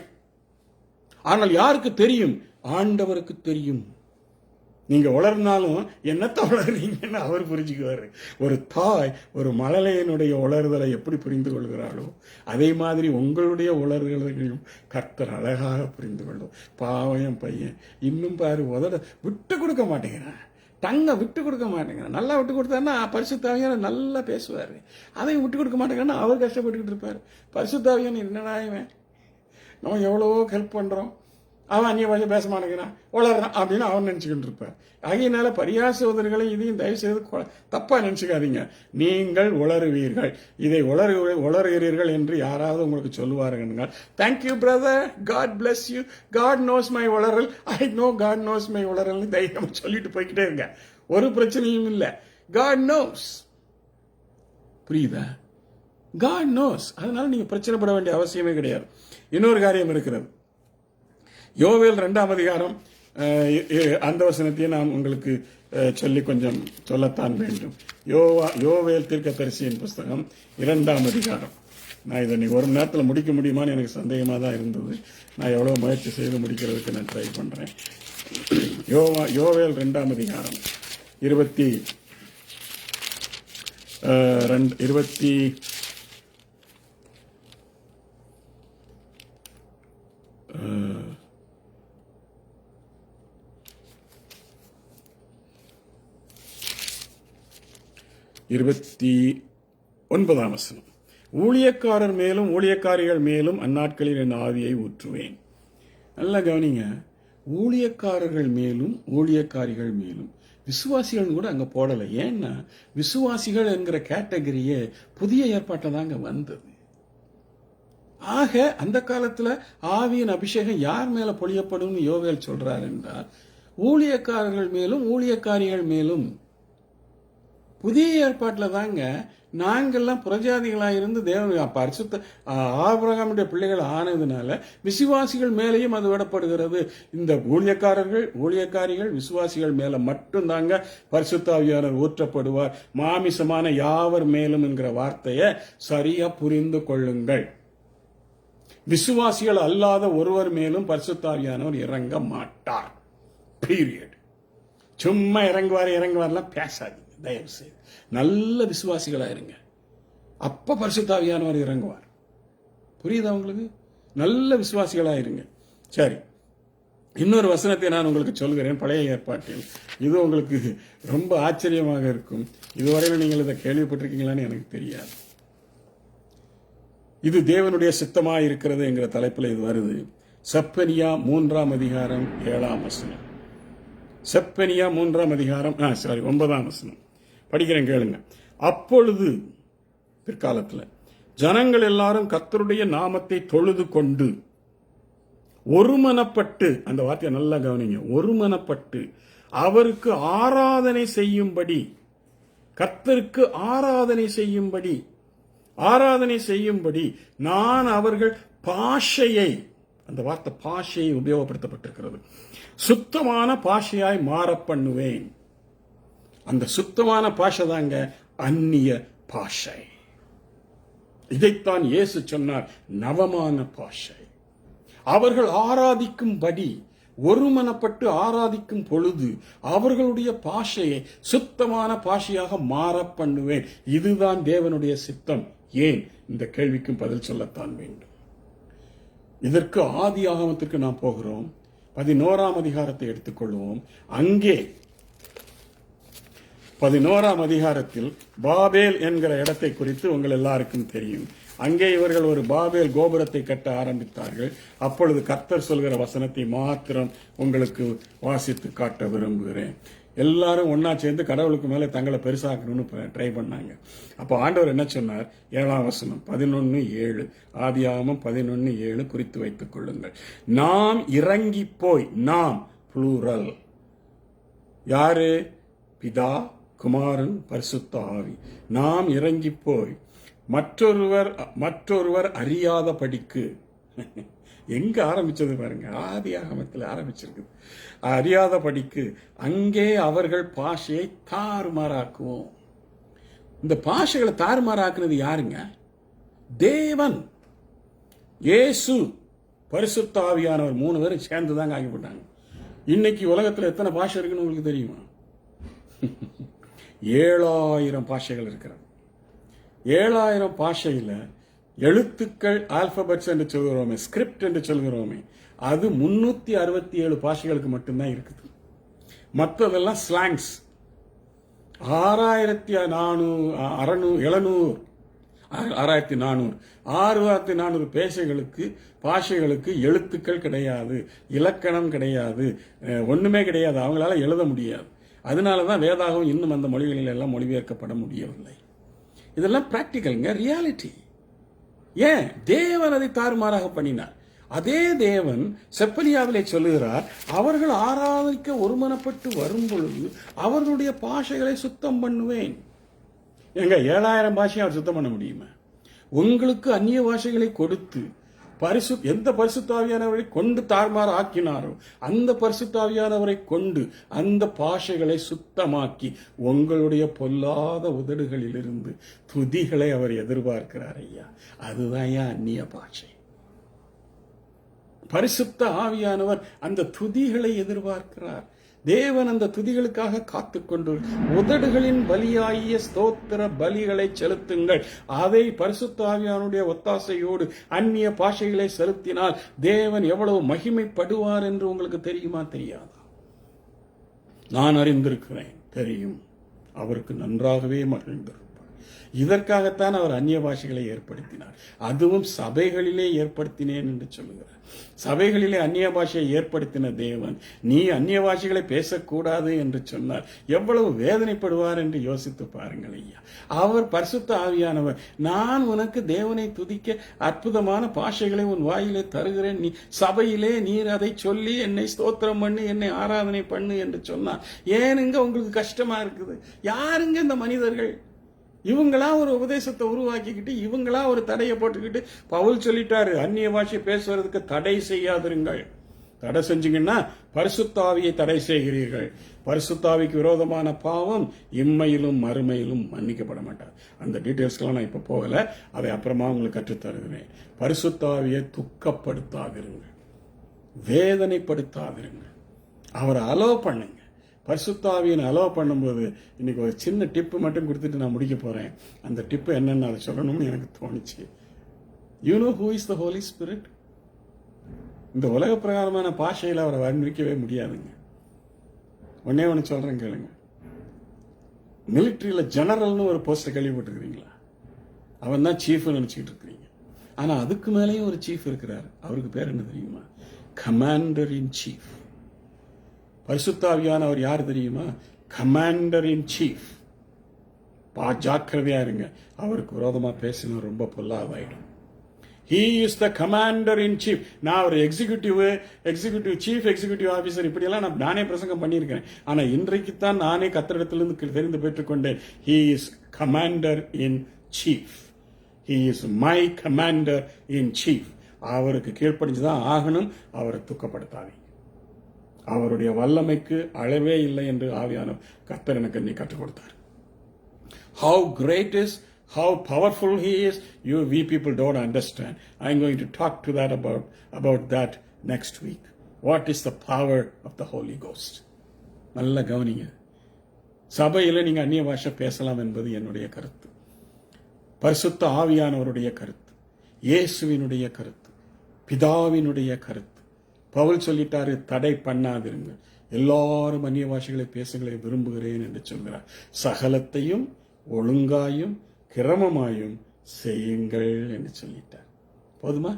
ஆனால் யாருக்கு தெரியும்? ஆண்டவருக்கு தெரியும். நீங்க உளர்னாலும் என்னத்த உளறீங்கன்னு அவர் புரிஞ்சுக்குவாரு. ஒரு தாய் ஒரு மழலையனுடைய உளறுதலை எப்படி புரிந்து கொள்கிறாளோ அதே மாதிரி உங்களுடைய உளறுதலையும் கர்த்தர் அழகாக புரிந்து கொள்ளும். பாவம் பையன் இன்னும் பாரு, உதட விட்டு கொடுக்க மாட்டேங்கிறான், டங்கை விட்டு கொடுக்க மாட்டேங்கிறான். நல்லா விட்டு கொடுத்தாருன்னா பரிசுத்தாவியான நல்லா பேசுவாரு. அதையும் விட்டு கொடுக்க மாட்டேங்கிறான்னா அவர் கஷ்டப்பட்டுக்கிட்டு இருப்பாரு. பரிசுத்தாவியான என்னடா இவன், நம்ம எவ்வளவோ ஹெல்ப் பண்றோம், அவன் அந்நிய பாஷை பேச மாட்டேங்கிறான், உளறான் அப்படின்னு அவன் நினைச்சுக்கிட்டு இருப்பார். ஆகையினால பரியாச உதடுகளை இதையும் தயவு செய்து தப்பா நினைச்சுக்காதீங்க. நீங்கள் உளறுவீர்கள், இதை உளறுகிறீர்கள் என்று யாராவது உங்களுக்கு சொல்லுவார்கள், thank you brother, God bless you, God knows my உளறல், I know God knows my உளறல்னு தைரியமா சொல்லிட்டு போய்கிட்டே இருங்க. ஒரு பிரச்சனையும் இல்லை. காட் நோஸ், புரியுதா? God knows. அதனால நீங்க பிரச்சனைப்பட வேண்டிய அவசியமே கிடையாது. இன்னொரு காரியம் இருக்கிறது. யோவேல் 2ஆம் அதிகாரம் அந்த வசனத்தையே நான் உங்களுக்கு சொல்லி கொஞ்சம் சொல்லத்தான் வேண்டும். யோவேல் தீர்க்கதரிசியின் புஸ்தகம் 2ஆம் அதிகாரம். நான் இதை நீ 1 மணி நேரத்தில் முடிக்க முடியுமான்னு எனக்கு சந்தேகமாக தான் இருந்தது. நான் எவ்வளோ முயற்சி செய்து முடிக்கிறதுக்கு நான் ட்ரை பண்ணுறேன். யோவேல் 2ஆம் அதிகாரம் 29ஆம் வசனம். ஊழியக்காரர் மேலும் ஊழியக்காரிகள் மேலும் அந்நாட்களில் என் ஆவியை ஊற்றுவேன். நல்லா கவனிங்க, ஊழியக்காரர்கள் மேலும் ஊழியக்காரிகள் மேலும் விசுவாசிகள் கூட அங்க போடலை. ஏன்னா விசுவாசிகள் என்கிற கேட்டகரியே புதிய ஏற்பாட்டை தாங்க வந்தது. ஆக அந்த காலத்துல ஆவியின் அபிஷேகம் யார் மேல பொழியப்படும் யோவேல் சொல்றார் என்றால் ஊழியக்காரர்கள் மேலும் ஊழியக்காரிகள் மேலும். புதிய ஏற்பாட்டில் தாங்க நாங்கள்லாம் புறஜாதிகளாக இருந்து தேவன் பரிசுத்த ஆபிரகாமுடைய பிள்ளைகள் ஆனதுனால விசுவாசிகள் மேலேயும் அது விடப்படுகிறது. இந்த ஊழியக்காரிகள் விசுவாசிகள் மேல மட்டும்தாங்க பரிசுத்த ஆவியானவர் ஊற்றப்படுவார். மாமிசமான யாவர் மேலும் என்கிற வார்த்தையை சரியா புரிந்து கொள்ளுங்கள். விசுவாசிகள் அல்லாத ஒருவர் மேலும் பரிசுத்த ஆவியானவர் இறங்க மாட்டார். பீரியட். சும்மா இறங்குவார்லாம் பேசாதீங்க தயவு செய்து. நல்ல விசுவாசிகளா இருங்க, அப்ப பரிசுத்த ஆவியானவர் இறங்குவார். புரியுதா உங்களுக்கு? நல்ல விசுவாசிகளா இருங்க. சரி, இன்னொரு வசனத்தை நான் உங்களுக்கு சொல்கிறேன் பழைய ஏற்பாட்டில். இது உங்களுக்கு ரொம்ப ஆச்சரியமாக இருக்கும். இதுவரையில் நீங்கள் இதை கேள்விப்பட்டிருக்கீங்களான்னு எனக்கு தெரியாது. இது தேவனுடைய சித்தமாக இருக்கிறது என்கிற தலைப்பில் இது வருது. செப்பனியா 3ஆம் அதிகாரம் 7ஆம் வசனம். செப்பனியா 3ஆம் அதிகாரம் 9ஆம் வசனம் படிக்கிறேன், கேளுங்க. அப்பொழுது பிற்காலத்தில் ஜனங்கள் எல்லாரும் கர்த்தருடைய நாமத்தை தொழுது கொண்டு ஒருமனப்பட்டு, அந்த வார்த்தையை நல்லா கவனிங்க, ஒருமனப்பட்டு அவருக்கு ஆராதனை செய்யும்படி, கர்த்தருக்கு ஆராதனை செய்யும்படி நான் அவர்கள் பாஷையை, அந்த வார்த்தை பாஷையை உபயோகப்படுத்தப்பட்டிருக்கிறது, சுத்தமான பாஷையாய் மாற பண்ணுவேன். அந்த சுத்தமான பாஷை தாங்க அந்நிய பாஷை. இதைத்தான் இயேசு சொன்னார், நவமான பாஷை. அவர்கள் ஆராதிக்கும்படி, ஒருமனப்பட்டு ஆராதிக்கும் பொழுது அவர்களுடைய பாஷையை சுத்தமான பாஷையாக மாற பண்ணுவேன். இதுதான் தேவனுடைய சித்தம். ஏன்? இந்த கேள்விக்கும் பதில் சொல்லத்தான் வேண்டும். இதற்கு ஆதி ஆகமத்திற்கு நாம் போகிறோம். 11ஆம் அதிகாரத்தை எடுத்துக்கொள்வோம். அங்கே 11ஆம் அதிகாரத்தில் பாபேல் என்கிற இடத்தை குறித்து உங்கள் எல்லாருக்கும் தெரியும். அங்கே இவர்கள் ஒரு பாபேல் கோபுரத்தை கட்ட ஆரம்பித்தார்கள். அப்பொழுது கர்த்தர் சொல்கிற வசனத்தை மாத்திரம் உங்களுக்கு வாசித்து காட்ட விரும்புகிறேன். எல்லாரும் ஒன்னா சேர்ந்து கடவுளுக்கு மேல தங்களை பெருசாக்கணும்னு ட்ரை பண்ணாங்க. அப்போ ஆண்டவர் என்ன சொன்னார்? 7ஆம் வசனம் 11:7, ஆதியாகமம் 11:7 குறித்து வைத்துக் கொள்ளுங்கள். நாம் இறங்கி போய், நாம் புளூரல், யாரு? பிதா, குமாரன், பரிசுத்த ஆவி. நாம் இறங்கி போய் மற்றொருவர் அறியாத படிக்கு, எங்க ஆரம்பிச்சது பாருங்க, ஆதியாகமத்தில் ஆரம்பிச்சிருக்குது. அறியாத படிக்கு அங்கே அவர்கள் பாஷையை தாறுமாறாக்குவோம். இந்த பாஷைகளை தாறுமாறாக்குனது யாருங்க? தேவன், இயேசு, பரிசுத்த ஆவியானவர் 3 பேரும் சேர்ந்து தாங்க ஆகிவிட்டாங்க. இன்னைக்கு உலகத்தில் எத்தனை பாஷை இருக்குன்னு உங்களுக்கு தெரியுமா? 7000 பாஷைகள் இருக்கிறது. 7000 பாஷையில எழுத்துக்கள், ஆல்பபெட்ஸ் என்று சொல்கிறோமே, ஸ்கிரிப்ட் என்று சொல்கிறோமே, அது 367 பாஷைகளுக்கு மட்டும்தான் இருக்குது. மற்றதெல்லாம் ஸ்லாங்ஸ். 6400 பாஷைகளுக்கு எழுத்துக்கள் கிடையாது, இலக்கணம் கிடையாது, ஒண்ணுமே கிடையாது. அவங்களால எழுத முடியாது. அதனாலதான் வேதாகம் இன்னும் அந்த மொழிகளில் எல்லாம் மொழிபெயர்க்கப்பட முடியவில்லை. இதெல்லாம் பிராக்டிக்கல்ங்க, ரியாலிட்டி. ஏன்? தேவன் அதை தாறுமாறாக பண்ணினார். அதே தேவன் செப்பனியாவிலே சொல்லுகிறார், அவர்கள் ஆராதிக்க ஒருமனப்பட்டு வரும் பொழுது அவர்களுடைய பாஷைகளை சுத்தம் பண்ணுவேன். எங்க 7000 பாஷையை அவர் சுத்தம் பண்ண முடியுமா? உங்களுக்கு அந்நிய பாஷைகளை கொடுத்து எந்த பரிசுத்தாவியானவரை கொண்டு தாறுமாறு ஆக்கினாரோ அந்த பரிசுத்தாவியானவரை கொண்டு அந்த பாஷைகளை சுத்தமாக்கி உங்களுடைய பொல்லாத உதடுகளிலிருந்து துதிகளை அவர் எதிர்பார்க்கிறார். ஐயா, அதுதான் அந்நிய பாஷை. பரிசுத்த ஆவியானவர் அந்த துதிகளை எதிர்பார்க்கிறார். தேவன் அந்த துதிகளுக்காக காத்துக்கொண்டு, உதடுகளின் பலியாகிய ஸ்தோத்திர பலிகளை செலுத்துங்கள். அதை பரிசுத்த ஆவியானுடைய ஒத்தாசையோடு அந்நிய பாஷைகளை செலுத்தினால் தேவன் எவ்வளவு மகிமைப்படுவார் என்று உங்களுக்கு தெரியுமா? தெரியாதா? நான் அறிந்திருக்கிறேன், தெரியும். அவருக்கு நன்றாகவே மகிழ்ந்திருப்பார். இதற்காகத்தான் அவர் அந்நிய பாஷைகளை ஏற்படுத்தினார். அதுவும் சபைகளிலே ஏற்படுத்தினேன் என்று சொல்லுகிறார். சபைகளிலே அந்நிய பாஷையை ஏற்படுத்தின தேவன் நீ அந்நிய பாஷைகளை பேசக்கூடாது என்று சொன்னார் எவ்வளவு வேதனைப்படுவார் என்று யோசித்து பாருங்கள் ஐயா. அவர் பரிசுத்த ஆவியானவர், நான் உனக்கு தேவனை துதிக்க அற்புதமான பாஷைகளை உன் வாயிலே தருகிறேன், நீ சபையிலே நீர் அதை சொல்லி என்னை ஸ்தோத்திரம் பண்ணு, என்னை ஆராதனை பண்ணு என்று சொன்னார். ஏனுங்க உங்களுக்கு கஷ்டமா இருக்குது? யாருங்க இந்த மனிதர்கள்? இவங்களா ஒரு உபதேசத்தை உருவாக்கிக்கிட்டு இவங்களா ஒரு தடையை போட்டுக்கிட்டு பவுல் சொல்லிட்டாரு, அந்நிய பாஷை பேசுவதற்கு தடை செய்யாதிருங்கள். தடை செஞ்சீங்கன்னா பரிசுத்தாவியை தடை செய்கிறீர்கள். பரிசுத்தாவிக்கு விரோதமான பாவம் இம்மையிலும் மறுமையிலும் மன்னிக்கப்பட மாட்டார். அந்த டீட்டெயில்ஸ்க்கெல்லாம் நான் இப்ப போகல, அதை அப்புறமா உங்களுக்கு கற்றுத்தருகிறேன். பரிசுத்தாவியை துக்கப்படுத்தாதிருங்கள், வேதனைப்படுத்தாதிருங்கள், அவரை அலோவ் பண்ணுங்க. பரிசுத்தாவியை அலோவ் பண்ணும்போது இன்னைக்கு ஒரு சின்ன டிப்பு மட்டும் கொடுத்துட்டு நான் முடிக்க போறேன். அந்த டிப்பு என்னன்னு அதை சொல்லணும்னு எனக்கு தோணுச்சு. You know who is the Holy Spirit? இந்த உலக பிரகாரமான பாஷையில் அவரை வர்ணிக்கவே முடியாதுங்க. ஒன்னே ஒன்று சொல்றேன் கேளுங்க. மிலிட்ரியில ஜெனரல்னு ஒரு போஸ்டர் கேள்விப்பட்டிருக்கிறீங்களா? அவன் தான் சீஃப் நினைச்சுக்கிட்டு இருக்கிறீங்க. ஆனா அதுக்கு மேலேயும் ஒரு சீஃப் இருக்கிறார். அவருக்கு பேர் என்ன தெரியுமா? Commander in chief. பரிசுத்தாவியானவர் யார் தெரியுமா? Commander in chief. ஜாக்கிரதையா இருங்க, அவருக்கு விரோதமா பேசினா ரொம்ப பொல்லாதாயிடும். He is the commander in chief. நான் ஒரு எக்ஸிகியூட்டிவ் சீஃப் எக்ஸிகியூட்டிவ் ஆபீசர் இப்படியெல்லாம் நானே பிரசங்கம் பண்ணியிருக்கேன். ஆனா இன்றைக்கு தான் நானே கத்திரிடத்திலிருந்து தெரிந்து பெற்றுக்கொண்டேன். He is commander in chief. He is my commander in chief. அவருக்கு கீழ்ப்படிஞ்சுதான் ஆகணும். அவரை துக்கப்படுத்தாதீங்க. அவருடைய வல்லமைக்கு அளவே இல்லை என்று ஆவியானவர் கர்த்தர் எனக்கு நீ கற்றுக் கொடுத்தார். How great is, how powerful he is, we people don't understand. I'm going to talk to that about that next week. What is the power of the Holy Ghost? நல்ல கவனிங்க. சபையில நீங்க அந்நிய பாஷை பேசலாம் என்பது என்னுடைய கருத்து, பரிசுத்த ஆவியானவருடைய கருத்து, இயேசுவினுடைய கருத்து, பிதாவினுடைய கருத்து. பவுல் சொல்லிட்டாரு, தடை பண்ணாதிருங்க, எல்லாரும் அந்நிய பாஷைகளை பேசுகளை விரும்புகிறேன் என்று சொல்கிறார். சகலத்தையும் ஒழுங்காயும் கிரமமாயும் செய்யுங்கள் என்று சொல்லிட்டார். போதுமா?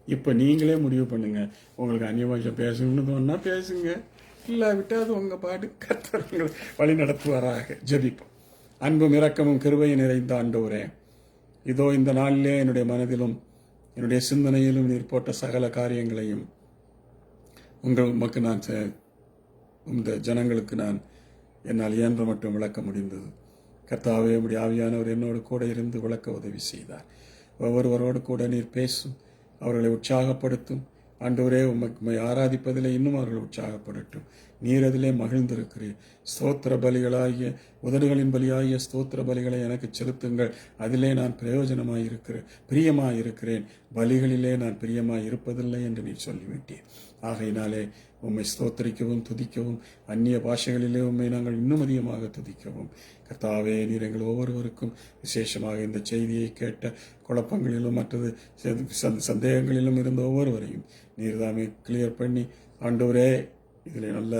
இப்ப நீங்களே முடிவு பண்ணுங்க. உங்களுக்கு அந்நிய பாஷை பேசணும்னு தோணுனா பேசுங்க, இல்லாவிட்டா அது உங்க பாடு. கர்த்தர் உங்களை வழி நடத்துவாராக. ஜெபிப்போம். அன்பும் இரக்கமும் கிருபையும் நிறைந்த ஆண்டவரே, இதோ இந்த நாளிலே என்னுடைய மனதிலும் என்னுடைய சிந்தனையிலும் நீர் போட்ட சகல காரியங்களையும் உமக்கு நான் இந்த ஜனங்களுக்கு நான் என்னால் இயன்ற மட்டும் விளக்க முடிந்தது. கர்த்தாவே, உம்முடைய ஆவியானவர் என்னோடு கூட இருந்து விளக்க உதவி செய்தார். ஒவ்வொருவரோடு கூட நீர் பேசும், அவர்களை உற்சாகப்படுத்தும். ஆண்டவரே, உம்மை ஆராதிப்பதிலே இன்னும் அவர்கள் உற்சாகப்படட்டும். நீர் அதிலே மகிழ்ந்திருக்கிறீர். ஸ்தோத்திர பலிகளாகிய உதடுகளின் பலியாகிய ஸ்தோத்திர பலிகளை எனக்கு செலுத்துங்கள், அதிலே நான் பிரயோஜனமாயிருக்கிறேன், பிரியமாயிருக்கிறேன். பலிகளிலே நான் பிரியமாயிருப்பதில்லை என்று நீ சொல்லிவிட்டீர். ஆகையினாலே உம்மை ஸ்தோத்தரிக்கவும் துதிக்கவும் அந்நிய பாஷைகளிலே உம்மை நாங்கள் இன்னும் அதிகமாக துதிக்கவும். கர்த்தாவே, நீர் எங்கள் ஒவ்வொருவருக்கும் விசேஷமாக இந்த செய்தியை கேட்ட குழப்பங்களிலும் மற்றது சந்தேகங்களிலும் இருந்த ஒவ்வொருவரையும் நீர் தாமே கிளியர் பண்ணி, ஆண்டவரே, இதில் நல்ல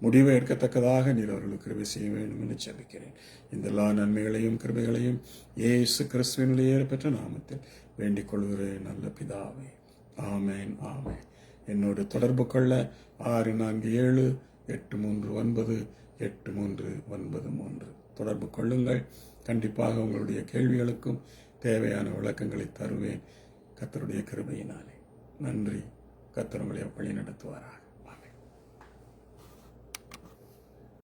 முடிவை எடுக்கத்தக்கதாக நீர் அவர்களுக்கு கிருபை செய்ய வேண்டும் என்று ஜெபிக்கிறேன். இந்த எல்லா நன்மைகளையும் கிருபைகளையும் இயேசு கிறிஸ்துவினுடைய பெற்ற நாமத்தில் வேண்டிக் கொள்கிறேன் நல்ல பிதாவே. ஆமேன், ஆமேன். என்னோடு தொடர்பு கொள்ள 647-839-8393 தொடர்பு கொள்ளுங்கள். கண்டிப்பாக உங்களுடைய கேள்விகளுக்கும் தேவையான விளக்கங்களை தருவேன் கர்த்தருடைய கிருபையினாலே. நன்றி. கர்த்தர் உங்களை வழி நடத்துவாராக.